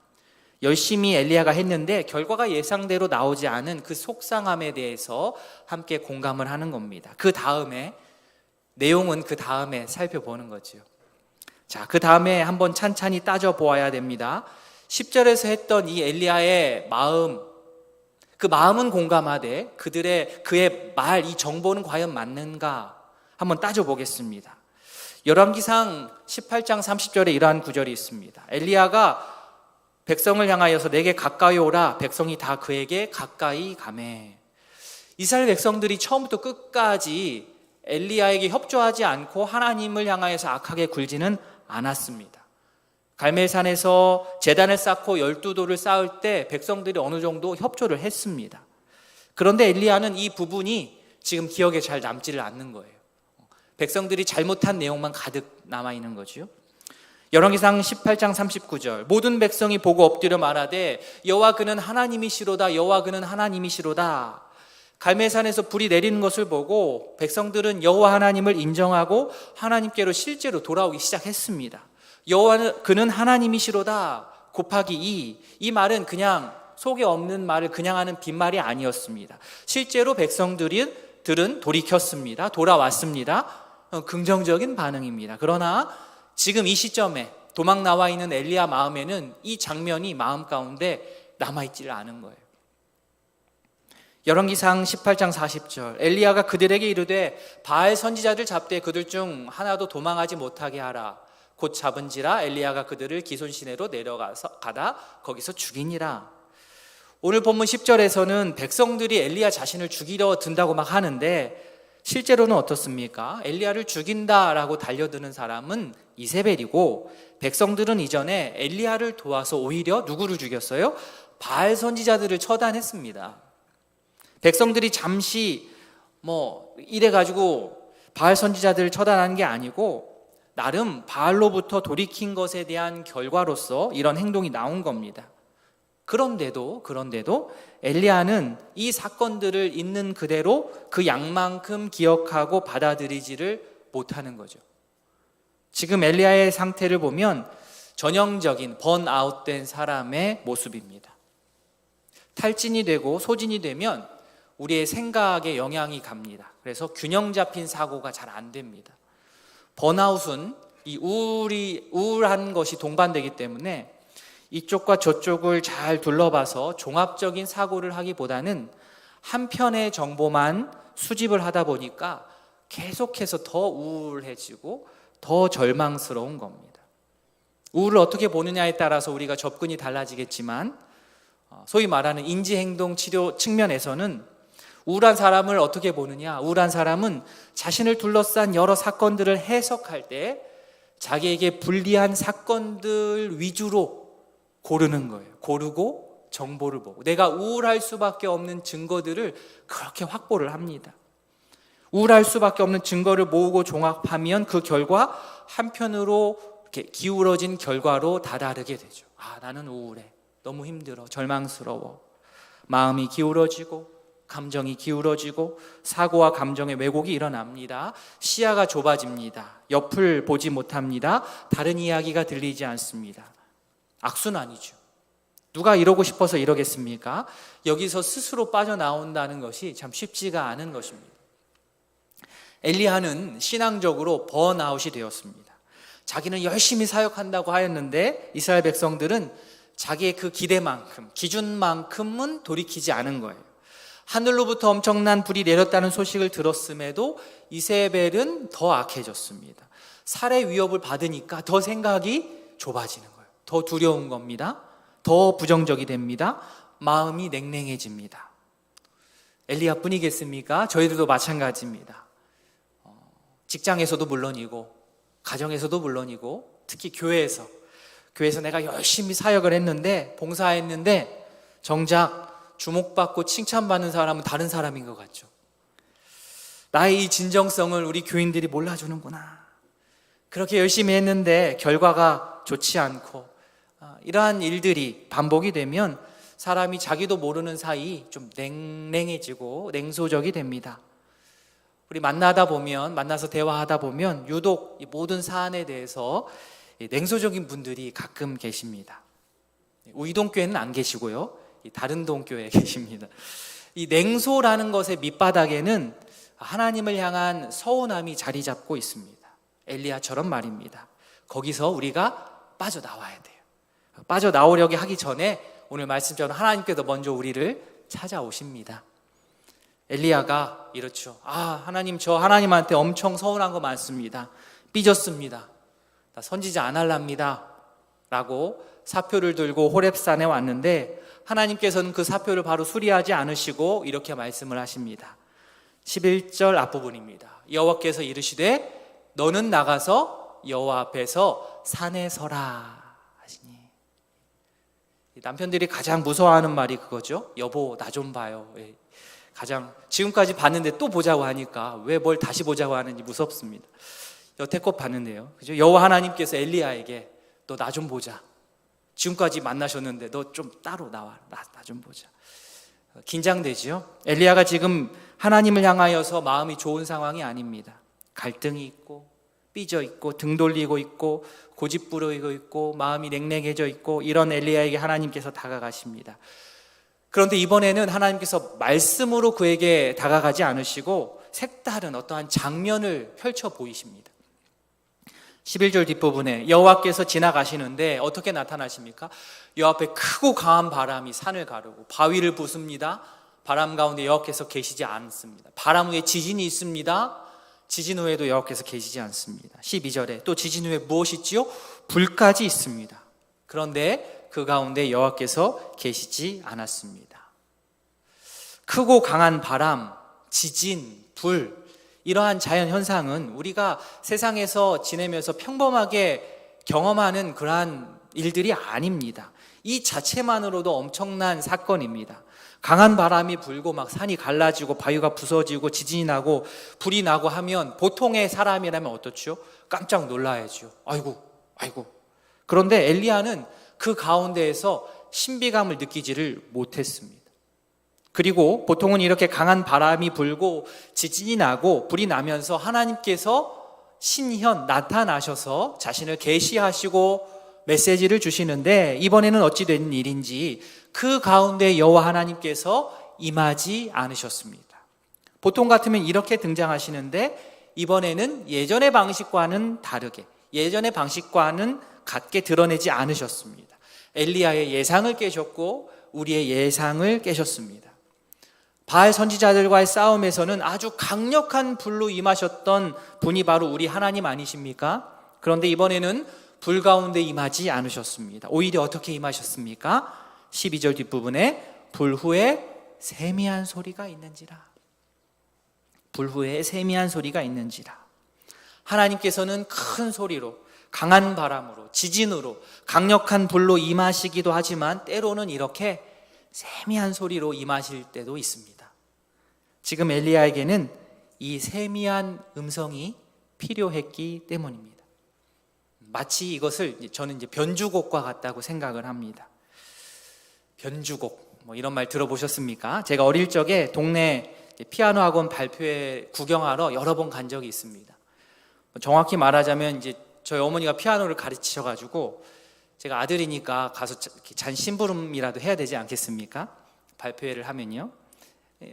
열심히 엘리야가 했는데 결과가 예상대로 나오지 않은 그 속상함에 대해서 함께 공감을 하는 겁니다. 그 다음에 내용은 그 다음에 살펴보는 거죠. 자, 그 다음에 한번 찬찬히 따져보아야 됩니다. 10절에서 했던 이 엘리야의 마음, 그 마음은 공감하되 그의 말, 이 정보는 과연 맞는가 한번 따져보겠습니다. 열왕기상 18장 30절에 이러한 구절이 있습니다. 엘리야가 백성을 향하여서 내게 가까이 오라. 백성이 다 그에게 가까이 가매. 이스라엘 백성들이 처음부터 끝까지 엘리야에게 협조하지 않고 하나님을 향하여서 악하게 굴지는 않았습니다. 갈멜산에서 제단을 쌓고 12돌을 쌓을 때 백성들이 어느 정도 협조를 했습니다. 그런데 엘리야는 이 부분이 지금 기억에 잘 남지를 않는 거예요. 백성들이 잘못한 내용만 가득 남아있는 거죠. 열왕기상 18장 39절 모든 백성이 보고 엎드려 말하되 여호와 그는 하나님이시로다. 여호와 그는 하나님이시로다. 갈멜산에서 불이 내리는 것을 보고 백성들은 여호와 하나님을 인정하고 하나님께로 실제로 돌아오기 시작했습니다. 여호와 그는 하나님이시로다 곱하기 2. 이 말은 그냥 속에 없는 말을 그냥 하는 빈말이 아니었습니다. 실제로 백성들은 돌이켰습니다. 돌아왔습니다. 긍정적인 반응입니다. 그러나 지금 이 시점에 도망 나와 있는 엘리야 마음에는 이 장면이 마음 가운데 남아있지를 않은 거예요. 열왕기상 18장 40절 엘리야가 그들에게 이르되 바알 선지자들 잡되 그들 중 하나도 도망하지 못하게 하라. 곧 잡은지라 엘리야가 그들을 기손 시내로 내려가서 가다 거기서 죽이니라. 오늘 본문 10절에서는 백성들이 엘리야 자신을 죽이려 든다고 막 하는데 실제로는 어떻습니까? 엘리야를 죽인다라고 달려드는 사람은 이세벨이고 백성들은 이전에 엘리야를 도와서 오히려 누구를 죽였어요? 바알 선지자들을 처단했습니다. 백성들이 잠시 이래가지고 바알 선지자들을 처단한 게 아니고 나름 바알로부터 돌이킨 것에 대한 결과로서 이런 행동이 나온 겁니다. 그런데도 엘리야는 이 사건들을 있는 그대로 그 양만큼 기억하고 받아들이지를 못하는 거죠. 지금 엘리야의 상태를 보면 전형적인 번아웃된 사람의 모습입니다. 탈진이 되고 소진이 되면 우리의 생각에 영향이 갑니다. 그래서 균형 잡힌 사고가 잘 안 됩니다. 번아웃은 이 우울한 것이 동반되기 때문에 이쪽과 저쪽을 잘 둘러봐서 종합적인 사고를 하기보다는 한 편의 정보만 수집을 하다 보니까 계속해서 더 우울해지고 더 절망스러운 겁니다. 우울을 어떻게 보느냐에 따라서 우리가 접근이 달라지겠지만 소위 말하는 인지행동 치료 측면에서는 우울한 사람을 어떻게 보느냐? 우울한 사람은 자신을 둘러싼 여러 사건들을 해석할 때 자기에게 불리한 사건들 위주로 고르는 거예요. 고르고 정보를 보고 내가 우울할 수밖에 없는 증거들을 그렇게 확보를 합니다. 우울할 수밖에 없는 증거를 모으고 종합하면 그 결과 한편으로 이렇게 기울어진 결과로 다다르게 되죠. 나는 우울해. 너무 힘들어. 절망스러워. 마음이 기울어지고 감정이 기울어지고 사고와 감정의 왜곡이 일어납니다. 시야가 좁아집니다. 옆을 보지 못합니다. 다른 이야기가 들리지 않습니다. 악순환이죠. 누가 이러고 싶어서 이러겠습니까? 여기서 스스로 빠져나온다는 것이 참 쉽지가 않은 것입니다. 엘리야는 신앙적으로 번아웃이 되었습니다. 자기는 열심히 사역한다고 하였는데 이스라엘 백성들은 자기의 그 기대만큼, 기준만큼은 돌이키지 않은 거예요. 하늘로부터 엄청난 불이 내렸다는 소식을 들었음에도 이세벨은 더 악해졌습니다. 살해 위협을 받으니까 더 생각이 좁아지는 거예요. 더 두려운 겁니다. 더 부정적이 됩니다. 마음이 냉랭해집니다. 엘리야뿐이겠습니까? 저희들도 마찬가지입니다. 직장에서도 물론이고 가정에서도 물론이고 특히 교회에서 내가 열심히 사역을 했는데 봉사했는데 정작 주목받고 칭찬받는 사람은 다른 사람인 것 같죠. 나의 이 진정성을 우리 교인들이 몰라주는구나. 그렇게 열심히 했는데 결과가 좋지 않고 이러한 일들이 반복이 되면 사람이 자기도 모르는 사이 좀 냉랭해지고 냉소적이 됩니다. 우리 만나서 대화하다 보면 유독 이 모든 사안에 대해서 냉소적인 분들이 가끔 계십니다. 우리 동교회는 안 계시고요. 다른 동교회에 계십니다. 이 냉소라는 것의 밑바닥에는 하나님을 향한 서운함이 자리 잡고 있습니다. 엘리야처럼 말입니다. 거기서 우리가 빠져나와야 돼요. 빠져나오려고 하기 전에 오늘 말씀처럼 하나님께서 먼저 우리를 찾아오십니다. 엘리야가 이렇죠. 하나님, 저 하나님한테 엄청 서운한 거 많습니다. 삐졌습니다. 나 선지자 안 할랍니다. 라고 사표를 들고 호렙산에 왔는데 하나님께서는 그 사표를 바로 수리하지 않으시고 이렇게 말씀을 하십니다. 11절 앞부분입니다. 여호와께서 이르시되 너는 나가서 여호와 앞에서 산에 서라 하시니. 남편들이 가장 무서워하는 말이 그거죠. 여보, 나 좀 봐요. 가장 지금까지 봤는데 또 보자고 하니까 왜 뭘 다시 보자고 하는지 무섭습니다. 여태껏 봤는데요. 그죠? 여호와 하나님께서 엘리야에게 너 나 좀 보자. 지금까지 만나셨는데 너 좀 따로 나와. 나 좀 보자. 긴장되지요? 엘리야가 지금 하나님을 향하여서 마음이 좋은 상황이 아닙니다. 갈등이 있고 삐져 있고 등 돌리고 있고 고집부리고 있고 마음이 냉랭해져 있고 이런 엘리야에게 하나님께서 다가가십니다. 그런데 이번에는 하나님께서 말씀으로 그에게 다가가지 않으시고 색다른 어떠한 장면을 펼쳐 보이십니다. 11절 뒷부분에 여호와께서 지나가시는데 어떻게 나타나십니까? 여 앞에 크고 강한 바람이 산을 가르고 바위를 부숩니다. 바람 가운데 여호와께서 계시지 않습니다. 바람 후에 지진이 있습니다. 지진 후에도 여호와께서 계시지 않습니다. 12절에 또 지진 후에 무엇이 있지요? 불까지 있습니다. 그런데 그 가운데 여호와께서 계시지 않았습니다. 크고 강한 바람, 지진, 불, 이러한 자연 현상은 우리가 세상에서 지내면서 평범하게 경험하는 그러한 일들이 아닙니다. 이 자체만으로도 엄청난 사건입니다. 강한 바람이 불고 막 산이 갈라지고 바위가 부서지고 지진이 나고 불이 나고 하면 보통의 사람이라면 어떻죠? 깜짝 놀라야죠. 아이고. 그런데 엘리야는 그 가운데에서 신비감을 느끼지를 못했습니다. 그리고 보통은 이렇게 강한 바람이 불고 지진이 나고 불이 나면서 하나님께서 신현 나타나셔서 자신을 계시하시고 메시지를 주시는데, 이번에는 어찌 된 일인지 그 가운데 여호와 하나님께서 임하지 않으셨습니다. 보통 같으면 이렇게 등장하시는데 이번에는 예전의 방식과는 다르게, 예전의 방식과는 같게 드러내지 않으셨습니다. 엘리야의 예상을 깨셨고 우리의 예상을 깨셨습니다. 바알 선지자들과의 싸움에서는 아주 강력한 불로 임하셨던 분이 바로 우리 하나님 아니십니까? 그런데 이번에는 불 가운데 임하지 않으셨습니다. 오히려 어떻게 임하셨습니까? 12절 뒷부분에 불 후에 세미한 소리가 있는지라. 불 후에 세미한 소리가 있는지라. 하나님께서는 큰 소리로, 강한 바람으로, 지진으로, 강력한 불로 임하시기도 하지만 때로는 이렇게 세미한 소리로 임하실 때도 있습니다. 지금 엘리야에게는 이 세미한 음성이 필요했기 때문입니다. 마치 이것을 저는 이제 변주곡과 같다고 생각을 합니다. 변주곡, 뭐 이런 말 들어보셨습니까? 제가 어릴 적에 동네 피아노 학원 발표회 구경하러 여러 번 간 적이 있습니다. 정확히 말하자면 이제 저희 어머니가 피아노를 가르치셔가지고 제가 아들이니까 가서 잔 심부름이라도 해야 되지 않겠습니까? 발표회를 하면요.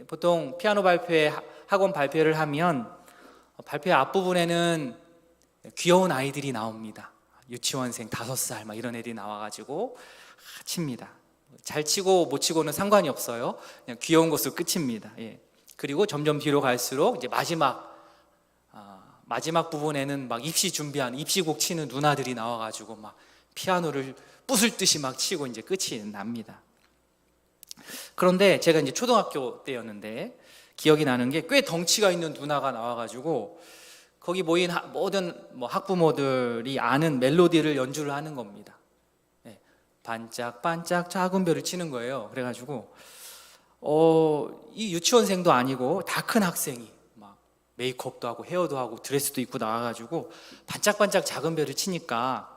보통 피아노 발표회, 학원 발표를 하면 발표회 앞부분에는 귀여운 아이들이 나옵니다. 유치원생 5살 막 이런 애들이 나와가지고 칩니다. 잘 치고 못 치고는 상관이 없어요. 그냥 귀여운 것으로 끝입니다. 예. 그리고 점점 뒤로 갈수록 이제 마지막 부분에는 막 입시 준비하는 입시곡 치는 누나들이 나와가지고 막 피아노를 부술 듯이 막 치고 이제 끝이 납니다. 그런데 제가 이제 초등학교 때였는데 기억이 나는 게 꽤 덩치가 있는 누나가 나와가지고 거기 모인 모든 학부모들이 아는 멜로디를 연주를 하는 겁니다. 네. 반짝반짝 작은 별을 치는 거예요. 그래가지고 이 유치원생도 아니고 다 큰 학생이 막 메이크업도 하고 헤어도 하고 드레스도 입고 나와가지고 반짝반짝 작은 별을 치니까,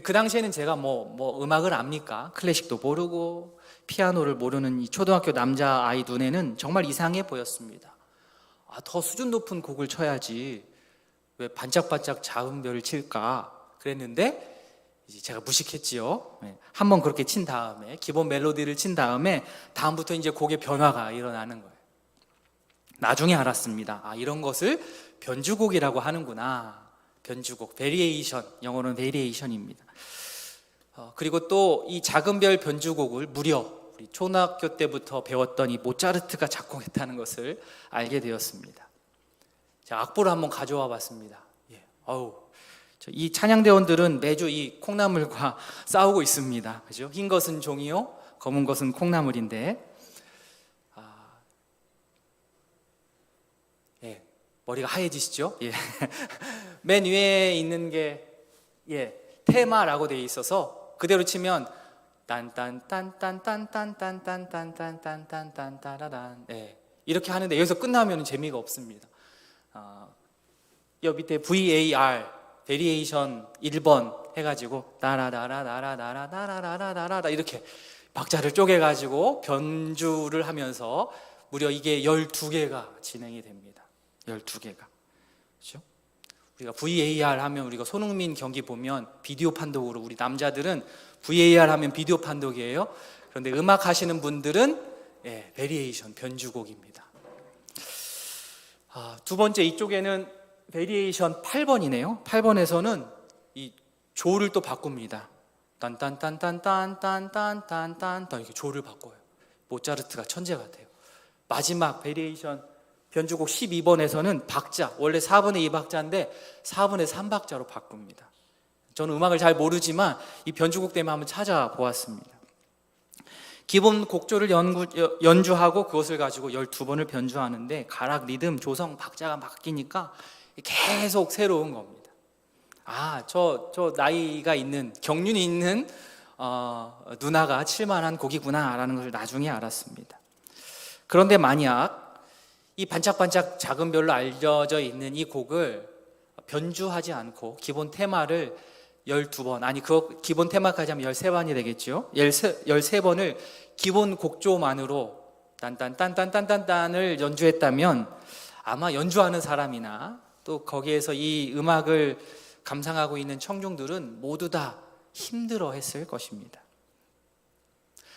그 당시에는 제가 뭐 음악을 압니까? 클래식도 모르고 피아노를 모르는 이 초등학교 남자아이 눈에는 정말 이상해 보였습니다. 더 수준 높은 곡을 쳐야지 왜 반짝반짝 작은 별을 칠까 그랬는데, 이제 제가 무식했지요. 한번 그렇게 친 다음에, 기본 멜로디를 친 다음에 다음부터 이제 곡의 변화가 일어나는 거예요. 나중에 알았습니다. 이런 것을 변주곡이라고 하는구나. 변주곡, 베리에이션, 영어로는 베리에이션입니다. 그리고 또 이 작은 별 변주곡을 무려 우리 초등학교 때부터 배웠던 이 모차르트가 작곡했다는 것을 알게 되었습니다. 자, 악보를 한번 가져와 봤습니다. 이 찬양대원들은 매주 이 콩나물과 싸우고 있습니다. 그죠? 흰 것은 종이요, 검은 것은 콩나물인데, 머리가 하얘지시죠? 맨 위에 있는 게 테마라고 되어 있어서 그대로 치면 딴딴딴딴딴딴딴딴딴딴딴딴딴딴 이렇게 하는데 여기서 끝나면 재미가 없습니다. 여기 밑에 VAR 베리에이션 1번 해가지고 따라라라라라라라라라라라 이렇게 박자를 쪼개가지고 변주를 하면서 무려 이게 12개가 진행이 됩니다. 12개가. 그렇죠? 우리가 VAR 하면 우리가 손흥민 경기 보면 비디오 판독으로, 우리 남자들은 VAR 하면 비디오 판독이에요. 그런데 음악 하시는 분들은 베리에이션 변주곡입니다. 두 번째 이쪽에는 베리에이션 8번이네요. 8번에서는 이 조를 또 바꿉니다. 딴딴딴딴딴딴딴딴딴 이렇게 조를 바꿔요. 모차르트가 천재 같아요. 마지막 베리에이션 변주곡 12번에서는 박자, 원래 4분의 2박자인데 4분의 3박자로 바꿉니다. 저는 음악을 잘 모르지만 이 변주곡 때문에 한번 찾아보았습니다. 기본 곡조를 연주하고 그것을 가지고 12번을 변주하는데 가락, 리듬, 조성, 박자가 바뀌니까 계속 새로운 겁니다. 저 나이가 있는, 경륜이 있는 누나가 칠만한 곡이구나라는 것을 나중에 알았습니다. 그런데 만약 이 반짝반짝 작은 별로 알려져 있는 이 곡을 변주하지 않고 기본 테마를 12번, 아니 그 기본 테마까지 하면 13번이 되겠죠. 13번을 기본 곡조만으로 딴딴딴딴딴딴을 연주했다면 아마 연주하는 사람이나 또 거기에서 이 음악을 감상하고 있는 청중들은 모두 다 힘들어 했을 것입니다.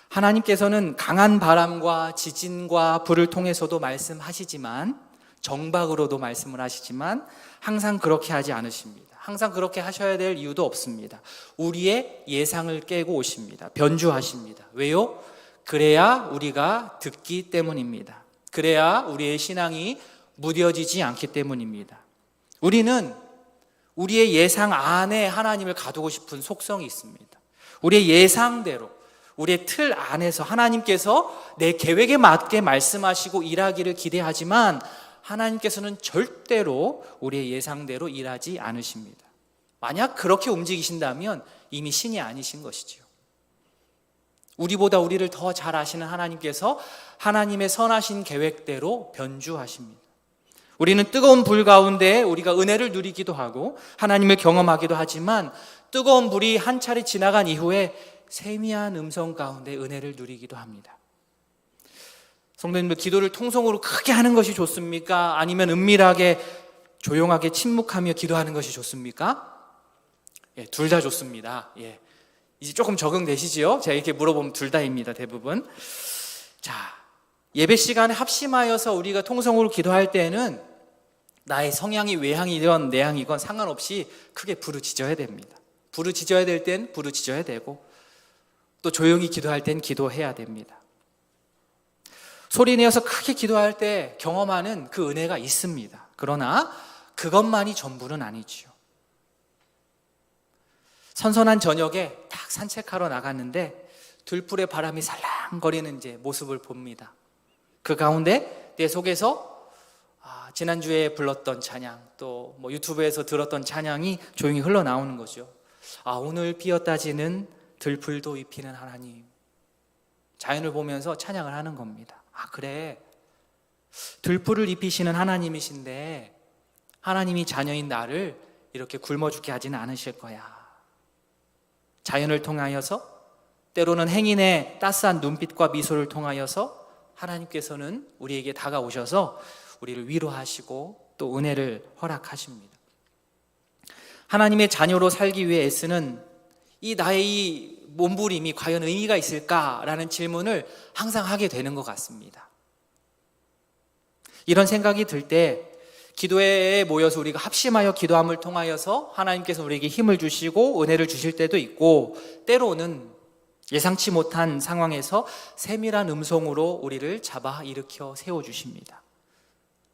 하나님께서는 강한 바람과 지진과 불을 통해서도 말씀하시지만, 정박으로도 말씀을 하시지만 항상 그렇게 하지 않으십니다. 항상 그렇게 하셔야 될 이유도 없습니다. 우리의 예상을 깨고 오십니다. 변주하십니다. 왜요? 그래야 우리가 듣기 때문입니다. 그래야 우리의 신앙이 무뎌지지 않기 때문입니다. 우리는 우리의 예상 안에 하나님을 가두고 싶은 속성이 있습니다. 우리의 예상대로, 우리의 틀 안에서 하나님께서 내 계획에 맞게 말씀하시고 일하기를 기대하지만 하나님께서는 절대로 우리의 예상대로 일하지 않으십니다. 만약 그렇게 움직이신다면 이미 신이 아니신 것이지요. 우리보다 우리를 더 잘 아시는 하나님께서 하나님의 선하신 계획대로 변주하십니다. 우리는 뜨거운 불 가운데 우리가 은혜를 누리기도 하고 하나님을 경험하기도 하지만 뜨거운 불이 한 차례 지나간 이후에 세미한 음성 가운데 은혜를 누리기도 합니다. 성도님들, 기도를 통성으로 크게 하는 것이 좋습니까? 아니면 은밀하게 조용하게 침묵하며 기도하는 것이 좋습니까? 둘 다 좋습니다. 이제 조금 적응되시지요? 제가 이렇게 물어보면 둘 다입니다, 대부분. 자, 예배 시간에 합심하여서 우리가 통성으로 기도할 때는 나의 성향이 외향이건 내향이건 상관없이 크게 부르짖어야 됩니다. 부르짖어야 될 땐 부르짖어야 되고 또 조용히 기도할 땐 기도해야 됩니다. 소리내어서 크게 기도할 때 경험하는 그 은혜가 있습니다. 그러나 그것만이 전부는 아니지요. 선선한 저녁에 딱 산책하러 나갔는데 들풀에 바람이 살랑거리는 이제 모습을 봅니다. 그 가운데 내 속에서 지난주에 불렀던 찬양, 또 뭐 유튜브에서 들었던 찬양이 조용히 흘러나오는 거죠. 오늘 피었다 지는 들풀도 입히는 하나님. 자연을 보면서 찬양을 하는 겁니다. 그래, 들풀을 입히시는 하나님이신데 하나님이 자녀인 나를 이렇게 굶어 죽게 하지는 않으실 거야. 자연을 통하여서, 때로는 행인의 따스한 눈빛과 미소를 통하여서 하나님께서는 우리에게 다가오셔서 우리를 위로하시고 또 은혜를 허락하십니다. 하나님의 자녀로 살기 위해 애쓰는 이 나의 이 몸부림이 과연 의미가 있을까라는 질문을 항상 하게 되는 것 같습니다. 이런 생각이 들 때 기도회에 모여서 우리가 합심하여 기도함을 통하여서 하나님께서 우리에게 힘을 주시고 은혜를 주실 때도 있고, 때로는 예상치 못한 상황에서 세밀한 음성으로 우리를 잡아 일으켜 세워주십니다.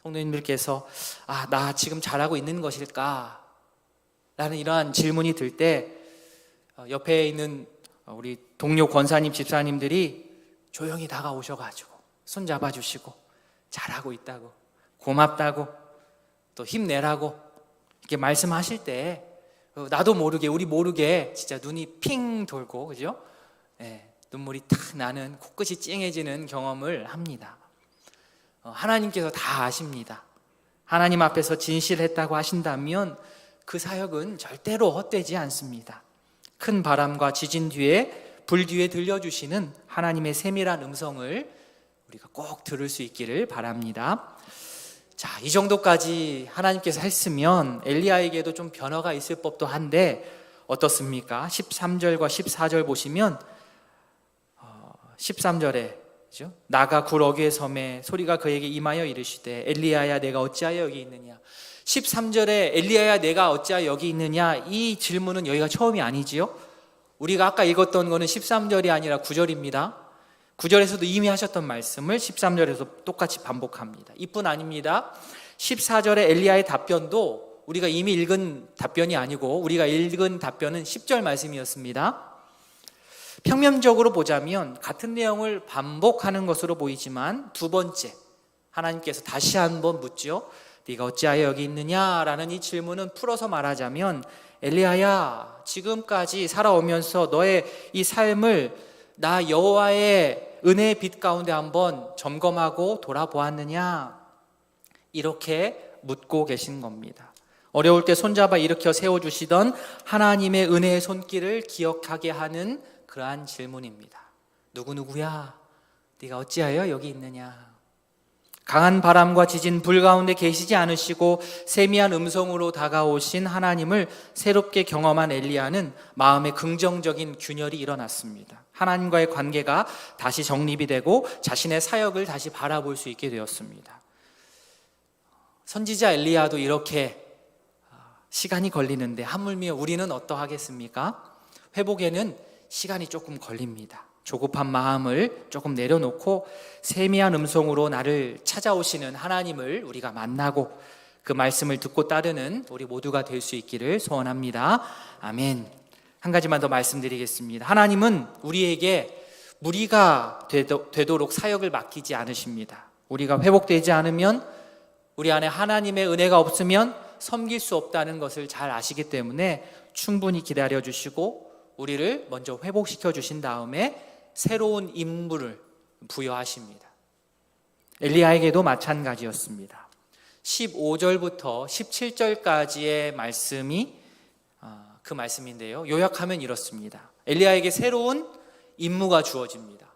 성도님들께서 나 지금 잘하고 있는 것일까? 라는 이러한 질문이 들 때 옆에 있는 우리 동료 권사님, 집사님들이 조용히 다가오셔가지고 손 잡아주시고 잘하고 있다고, 고맙다고, 또 힘내라고 이렇게 말씀하실 때 나도 모르게, 우리 모르게 진짜 눈이 핑 돌고, 그죠? 눈물이 탁 나는, 코끝이 찡해지는 경험을 합니다. 하나님께서 다 아십니다. 하나님 앞에서 진실했다고 하신다면 그 사역은 절대로 헛되지 않습니다. 큰 바람과 지진 뒤에, 불 뒤에 들려주시는 하나님의 세밀한 음성을 우리가 꼭 들을 수 있기를 바랍니다. 자, 이 정도까지 하나님께서 했으면 엘리야에게도 좀 변화가 있을 법도 한데 어떻습니까? 13절과 14절 보시면 13절에 그죠? 나가 굴 어귀의 섬에 소리가 그에게 임하여 이르시되 엘리야야 내가 어찌하여 여기 있느냐. 13절에 엘리야야 내가 어찌하여 여기 있느냐, 이 질문은 여기가 처음이 아니지요. 우리가 아까 읽었던 거는 13절이 아니라 9절입니다. 9절에서도 이미 하셨던 말씀을 13절에서 똑같이 반복합니다. 이뿐 아닙니다. 14절의 엘리야의 답변도 우리가 이미 읽은 답변이 아니고 우리가 읽은 답변은 10절 말씀이었습니다. 평면적으로 보자면 같은 내용을 반복하는 것으로 보이지만 두 번째, 하나님께서 다시 한번 묻죠. 네가 어찌하여 여기 있느냐라는 이 질문은 풀어서 말하자면, 엘리야야, 지금까지 살아오면서 너의 이 삶을 나 여호와의 은혜의 빛 가운데 한번 점검하고 돌아보았느냐, 이렇게 묻고 계신 겁니다. 어려울 때 손잡아 일으켜 세워주시던 하나님의 은혜의 손길을 기억하게 하는 그러한 질문입니다. 누구누구야, 네가 어찌하여 여기 있느냐. 강한 바람과 지진, 불 가운데 계시지 않으시고 세미한 음성으로 다가오신 하나님을 새롭게 경험한 엘리야는 마음에 긍정적인 균열이 일어났습니다. 하나님과의 관계가 다시 정립이 되고 자신의 사역을 다시 바라볼 수 있게 되었습니다. 선지자 엘리야도 이렇게 시간이 걸리는데 하물며 우리는 어떠하겠습니까? 회복에는 시간이 조금 걸립니다. 조급한 마음을 조금 내려놓고 세미한 음성으로 나를 찾아오시는 하나님을 우리가 만나고 그 말씀을 듣고 따르는 우리 모두가 될 수 있기를 소원합니다. 아멘. 한 가지만 더 말씀드리겠습니다. 하나님은 우리에게 무리가 되도록 사역을 맡기지 않으십니다. 우리가 회복되지 않으면, 우리 안에 하나님의 은혜가 없으면 섬길 수 없다는 것을 잘 아시기 때문에 충분히 기다려주시고 우리를 먼저 회복시켜 주신 다음에 새로운 임무를 부여하십니다. 엘리야에게도 마찬가지였습니다. 15절부터 17절까지의 말씀이 그 말씀인데요, 요약하면 이렇습니다. 엘리야에게 새로운 임무가 주어집니다.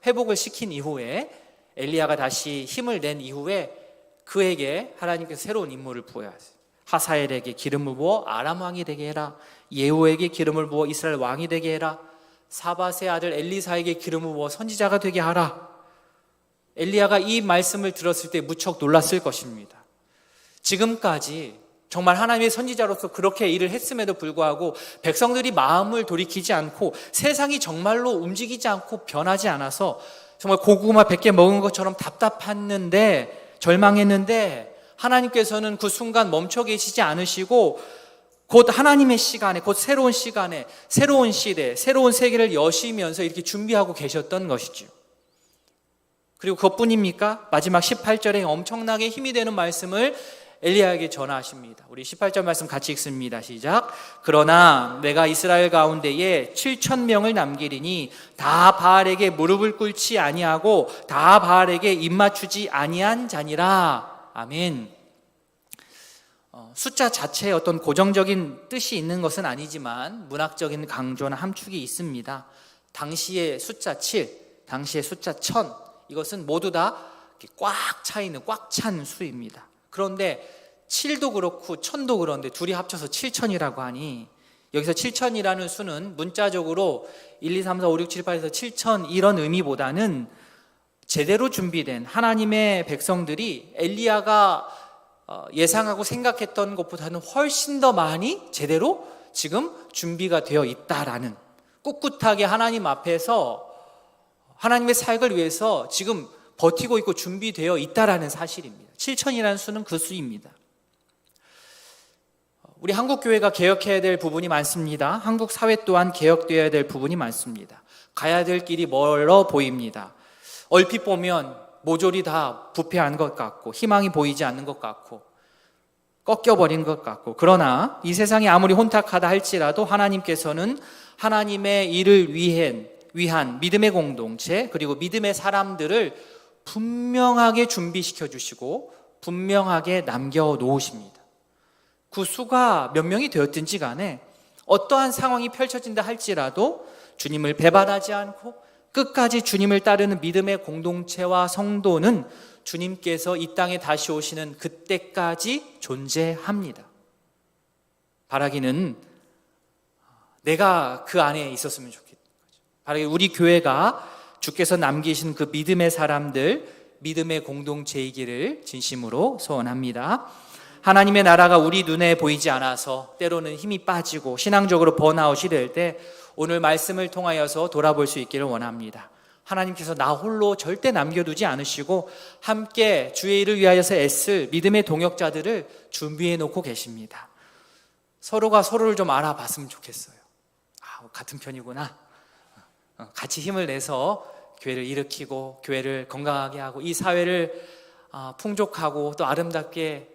회복을 시킨 이후에, 엘리야가 다시 힘을 낸 이후에 그에게 하나님께서 새로운 임무를 부여하세요. 하사엘에게 기름을 부어 아람 왕이 되게 해라. 예후에게 기름을 부어 이스라엘 왕이 되게 해라. 사밧의 아들 엘리사에게 기름을 부어 선지자가 되게 하라. 엘리야가 이 말씀을 들었을 때 무척 놀랐을 것입니다. 지금까지 정말 하나님의 선지자로서 그렇게 일을 했음에도 불구하고 백성들이 마음을 돌이키지 않고 세상이 정말로 움직이지 않고 변하지 않아서 정말 고구마 100개 먹은 것처럼 답답했는데, 절망했는데 하나님께서는 그 순간 멈춰 계시지 않으시고 곧 하나님의 시간에, 곧 새로운 시간에, 새로운 시대, 새로운 세계를 여시면서 이렇게 준비하고 계셨던 것이죠. 그리고 그것뿐입니까? 마지막 18절에 엄청나게 힘이 되는 말씀을 엘리야에게 전하십니다. 우리 18절 말씀 같이 읽습니다. 시작. 그러나 내가 이스라엘 가운데에 7,000명을 남기리니 다 바알에게 무릎을 꿇지 아니하고 다 바알에게 입맞추지 아니한 자니라. 아멘. 숫자 자체에 어떤 고정적인 뜻이 있는 것은 아니지만 문학적인 강조나 함축이 있습니다. 당시의 숫자 7, 당시의 숫자 1000, 이것은 모두 다 꽉 차 있는, 꽉 찬 수입니다. 그런데 7도 그렇고 1000도 그런데 둘이 합쳐서 7000이라고 하니, 여기서 7000이라는 수는 문자적으로 1, 2, 3, 4, 5, 6, 7, 8에서 7000 이런 의미보다는 제대로 준비된 하나님의 백성들이 엘리야가 예상하고 생각했던 것보다는 훨씬 더 많이 제대로 지금 준비가 되어 있다라는, 꿋꿋하게 하나님 앞에서 하나님의 사역을 위해서 지금 버티고 있고 준비되어 있다라는 사실입니다. 7,000이라는 수는 그 수입니다. 우리 한국 교회가 개혁해야 될 부분이 많습니다. 한국 사회 또한 개혁되어야 될 부분이 많습니다. 가야 될 길이 멀어 보입니다. 얼핏 보면 모조리 다 부패한 것 같고 희망이 보이지 않는 것 같고 꺾여버린 것 같고, 그러나 이 세상이 아무리 혼탁하다 할지라도 하나님께서는 하나님의 일을 위한 믿음의 공동체, 그리고 믿음의 사람들을 분명하게 준비시켜 주시고 분명하게 남겨놓으십니다. 그 수가 몇 명이 되었든지 간에 어떠한 상황이 펼쳐진다 할지라도 주님을 배반하지 않고 끝까지 주님을 따르는 믿음의 공동체와 성도는 주님께서 이 땅에 다시 오시는 그때까지 존재합니다. 바라기는 내가 그 안에 있었으면 좋겠는 거죠. 바라기 우리 교회가 주께서 남기신 그 믿음의 사람들, 믿음의 공동체이기를 진심으로 소원합니다. 하나님의 나라가 우리 눈에 보이지 않아서 때로는 힘이 빠지고 신앙적으로 번아웃이 될 때 오늘 말씀을 통하여서 돌아볼 수 있기를 원합니다. 하나님께서 나 홀로 절대 남겨두지 않으시고 함께 주의 일을 위하여서 애쓸 믿음의 동역자들을 준비해 놓고 계십니다. 서로가 서로를 좀 알아봤으면 좋겠어요. 같은 편이구나. 같이 힘을 내서 교회를 일으키고 교회를 건강하게 하고 이 사회를 풍족하고 또 아름답게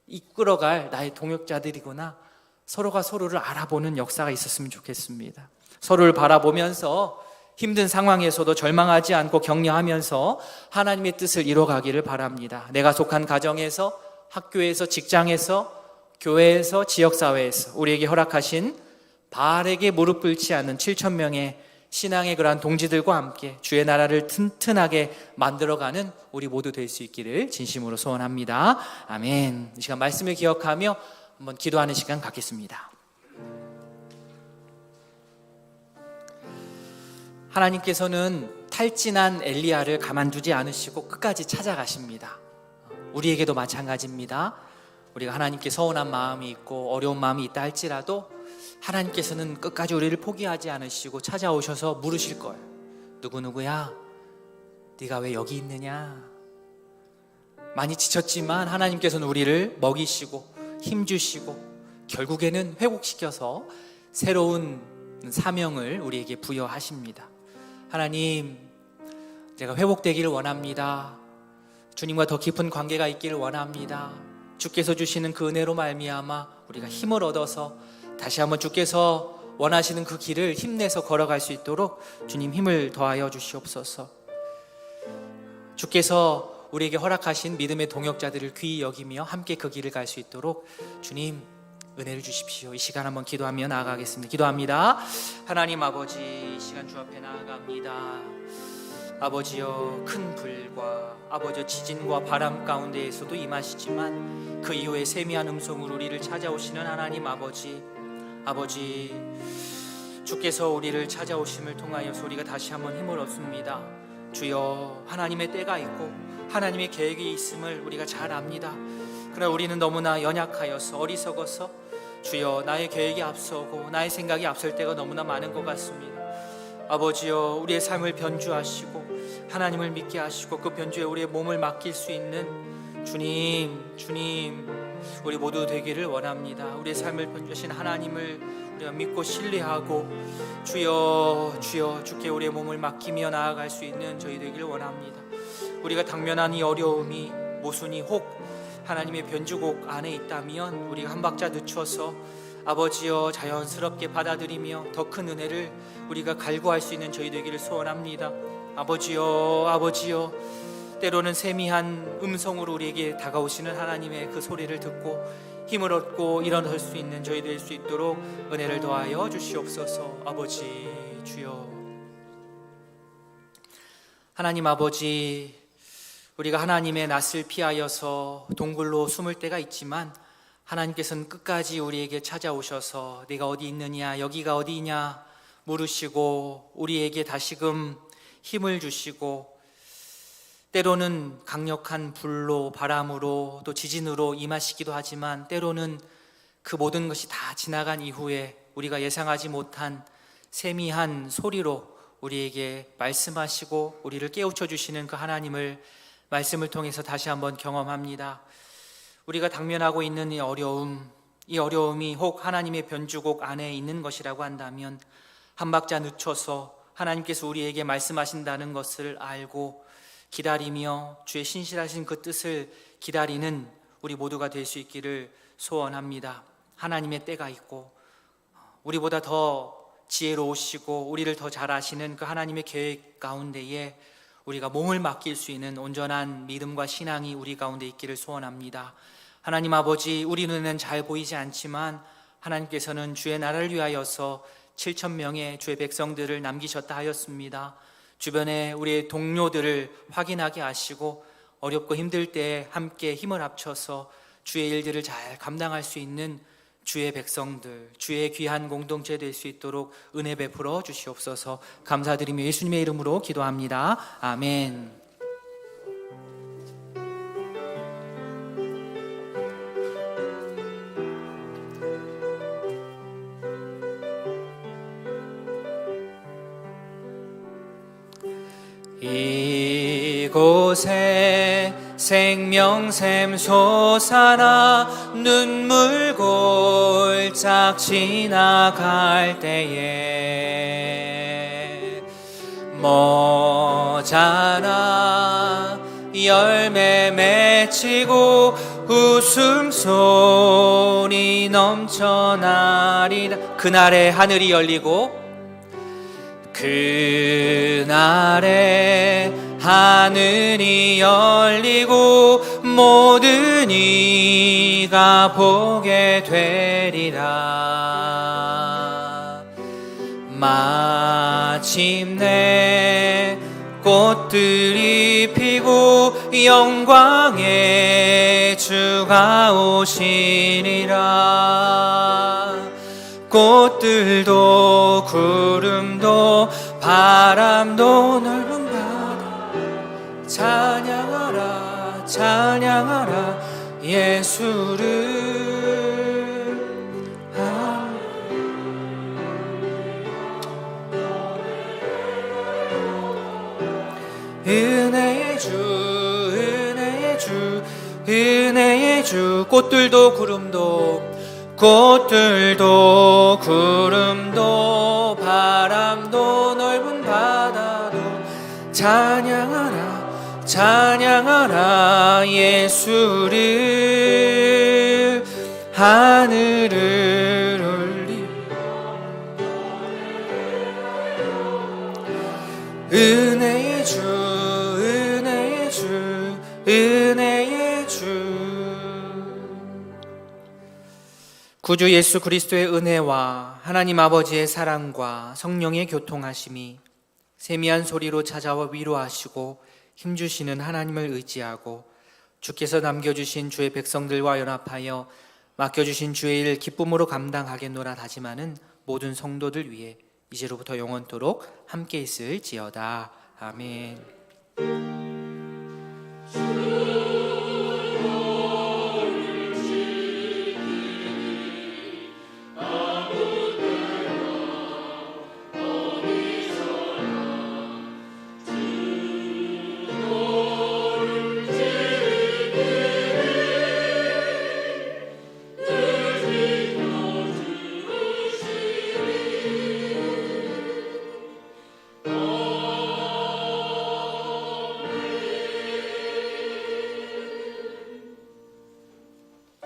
이끌어갈 나의 동역자들이구나. 서로가 서로를 알아보는 역사가 있었으면 좋겠습니다. 서로를 바라보면서 힘든 상황에서도 절망하지 않고 격려하면서 하나님의 뜻을 이뤄가기를 바랍니다. 내가 속한 가정에서, 학교에서, 직장에서, 교회에서, 지역사회에서 우리에게 허락하신 바알에게 무릎 꿇지 않는 7,000명의 신앙의 그러한 동지들과 함께 주의 나라를 튼튼하게 만들어가는 우리 모두 될 수 있기를 진심으로 소원합니다. 아멘. 이 시간 말씀을 기억하며 한번 기도하는 시간 갖겠습니다. 하나님께서는 탈진한 엘리야를 가만두지 않으시고 끝까지 찾아가십니다. 우리에게도 마찬가지입니다. 우리가 하나님께 서운한 마음이 있고 어려운 마음이 있다 할지라도 하나님께서는 끝까지 우리를 포기하지 않으시고 찾아오셔서 물으실 거예요. 누구누구야? 네가 왜 여기 있느냐? 많이 지쳤지만 하나님께서는 우리를 먹이시고 힘주시고 결국에는 회복시켜서 새로운 사명을 우리에게 부여하십니다. 하나님, 제가 회복되기를 원합니다. 주님과 더 깊은 관계가 있기를 원합니다. 주께서 주시는 그 은혜로 말미암아 우리가 힘을 얻어서 다시 한번 주께서 원하시는 그 길을 힘내서 걸어갈 수 있도록 주님 힘을 더하여 주시옵소서. 주께서 우리에게 허락하신 믿음의 동역자들을 귀히 여기며 함께 그 길을 갈 수 있도록 주님 은혜를 주십시오. 이 시간 한번 기도하며 나아가겠습니다. 기도합니다. 하나님 아버지, 이 시간 주 앞에 나아갑니다. 아버지여, 큰 불과 아버지여 지진과 바람 가운데에서도 임하시지만 그 이후에 세미한 음성으로 우리를 찾아오시는 하나님 아버지, 주께서 우리를 찾아오심을 통하여서 우리가 다시 한번 힘을 얻습니다. 주여, 하나님의 때가 있고 하나님의 계획이 있음을 우리가 잘 압니다. 그러나 우리는 너무나 연약하여서 어리석어서 주여, 나의 계획이 앞서고 나의 생각이 앞설 때가 너무나 많은 것 같습니다. 아버지여, 우리의 삶을 변주하시고 하나님을 믿게 하시고 그 변주에 우리의 몸을 맡길 수 있는 주님 우리 모두 되기를 원합니다. 우리의 삶을 변주하신 하나님을 우리가 믿고 신뢰하고 주여 주께 우리의 몸을 맡기며 나아갈 수 있는 저희 되기를 원합니다. 우리가 당면한 이 어려움이 모순이 혹 하나님의 변주곡 안에 있다면 우리가 한 박자 늦춰서 아버지여 자연스럽게 받아들이며 더 큰 은혜를 우리가 갈구할 수 있는 저희 되기를 소원합니다. 아버지여, 때로는 세미한 음성으로 우리에게 다가오시는 하나님의 그 소리를 듣고 힘을 얻고 일어설 수 있는 저희 될 수 있도록 은혜를 더하여 주시옵소서. 아버지 주여, 하나님 아버지, 우리가 하나님의 낯을 피하여서 동굴로 숨을 때가 있지만 하나님께서는 끝까지 우리에게 찾아오셔서 네가 어디 있느냐, 여기가 어디냐 물으시고 우리에게 다시금 힘을 주시고 때로는 강력한 불로, 바람으로, 또 지진으로 임하시기도 하지만 때로는 그 모든 것이 다 지나간 이후에 우리가 예상하지 못한 세미한 소리로 우리에게 말씀하시고 우리를 깨우쳐 주시는 그 하나님을 말씀을 통해서 다시 한번 경험합니다. 우리가 당면하고 있는 이 어려움이 혹 하나님의 변주곡 안에 있는 것이라고 한다면 한 박자 늦춰서 하나님께서 우리에게 말씀하신다는 것을 알고 기다리며 주의 신실하신 그 뜻을 기다리는 우리 모두가 될 수 있기를 소원합니다. 하나님의 때가 있고 우리보다 더 지혜로우시고 우리를 더 잘 아시는 그 하나님의 계획 가운데에 우리가 몸을 맡길 수 있는 온전한 믿음과 신앙이 우리 가운데 있기를 소원합니다. 하나님 아버지, 우리 눈에는 잘 보이지 않지만 하나님께서는 주의 나라를 위하여서 7,000명의 주의 백성들을 남기셨다 하였습니다. 주변에 우리의 동료들을 확인하게 하시고 어렵고 힘들 때 함께 힘을 합쳐서 주의 일들을 잘 감당할 수 있는 주의 백성들, 주의 귀한 공동체 될 수 있도록 은혜 베풀어 주시옵소서. 감사드리며 예수님의 이름으로 기도합니다. 아멘. 이곳에 생명샘 솟아나 눈물 골짝 지나갈 때에 모자라 열매 맺히고 웃음소리 넘쳐나리라. 그날에 하늘이 열리고 그날에 하늘이 열리고 모든 이가 보게 되리라. 마침내 꽃들이 피고 영광의 주가 오시리라. 꽃들도 구름도 바람도 넓은 바다 찬양하라 찬양하라 예수를. 은혜의 주 은혜의 주 은혜의 주. 꽃들도 구름도 바람도 넓은 바다도 찬양하라 찬양하라 예수를. 하늘을 올리 은혜의 주 은혜의 주 은혜의 주. 구주 예수 그리스도의 은혜와 하나님 아버지의 사랑과 성령의 교통하심이 세미한 소리로 찾아와 위로하시고 힘주시는 하나님을 의지하고 주께서 남겨주신 주의 백성들과 연합하여 맡겨주신 주의 일 기쁨으로 감당하겠노라 다짐하는 모든 성도들 위해 이제로부터 영원토록 함께 있을지어다. 아멘.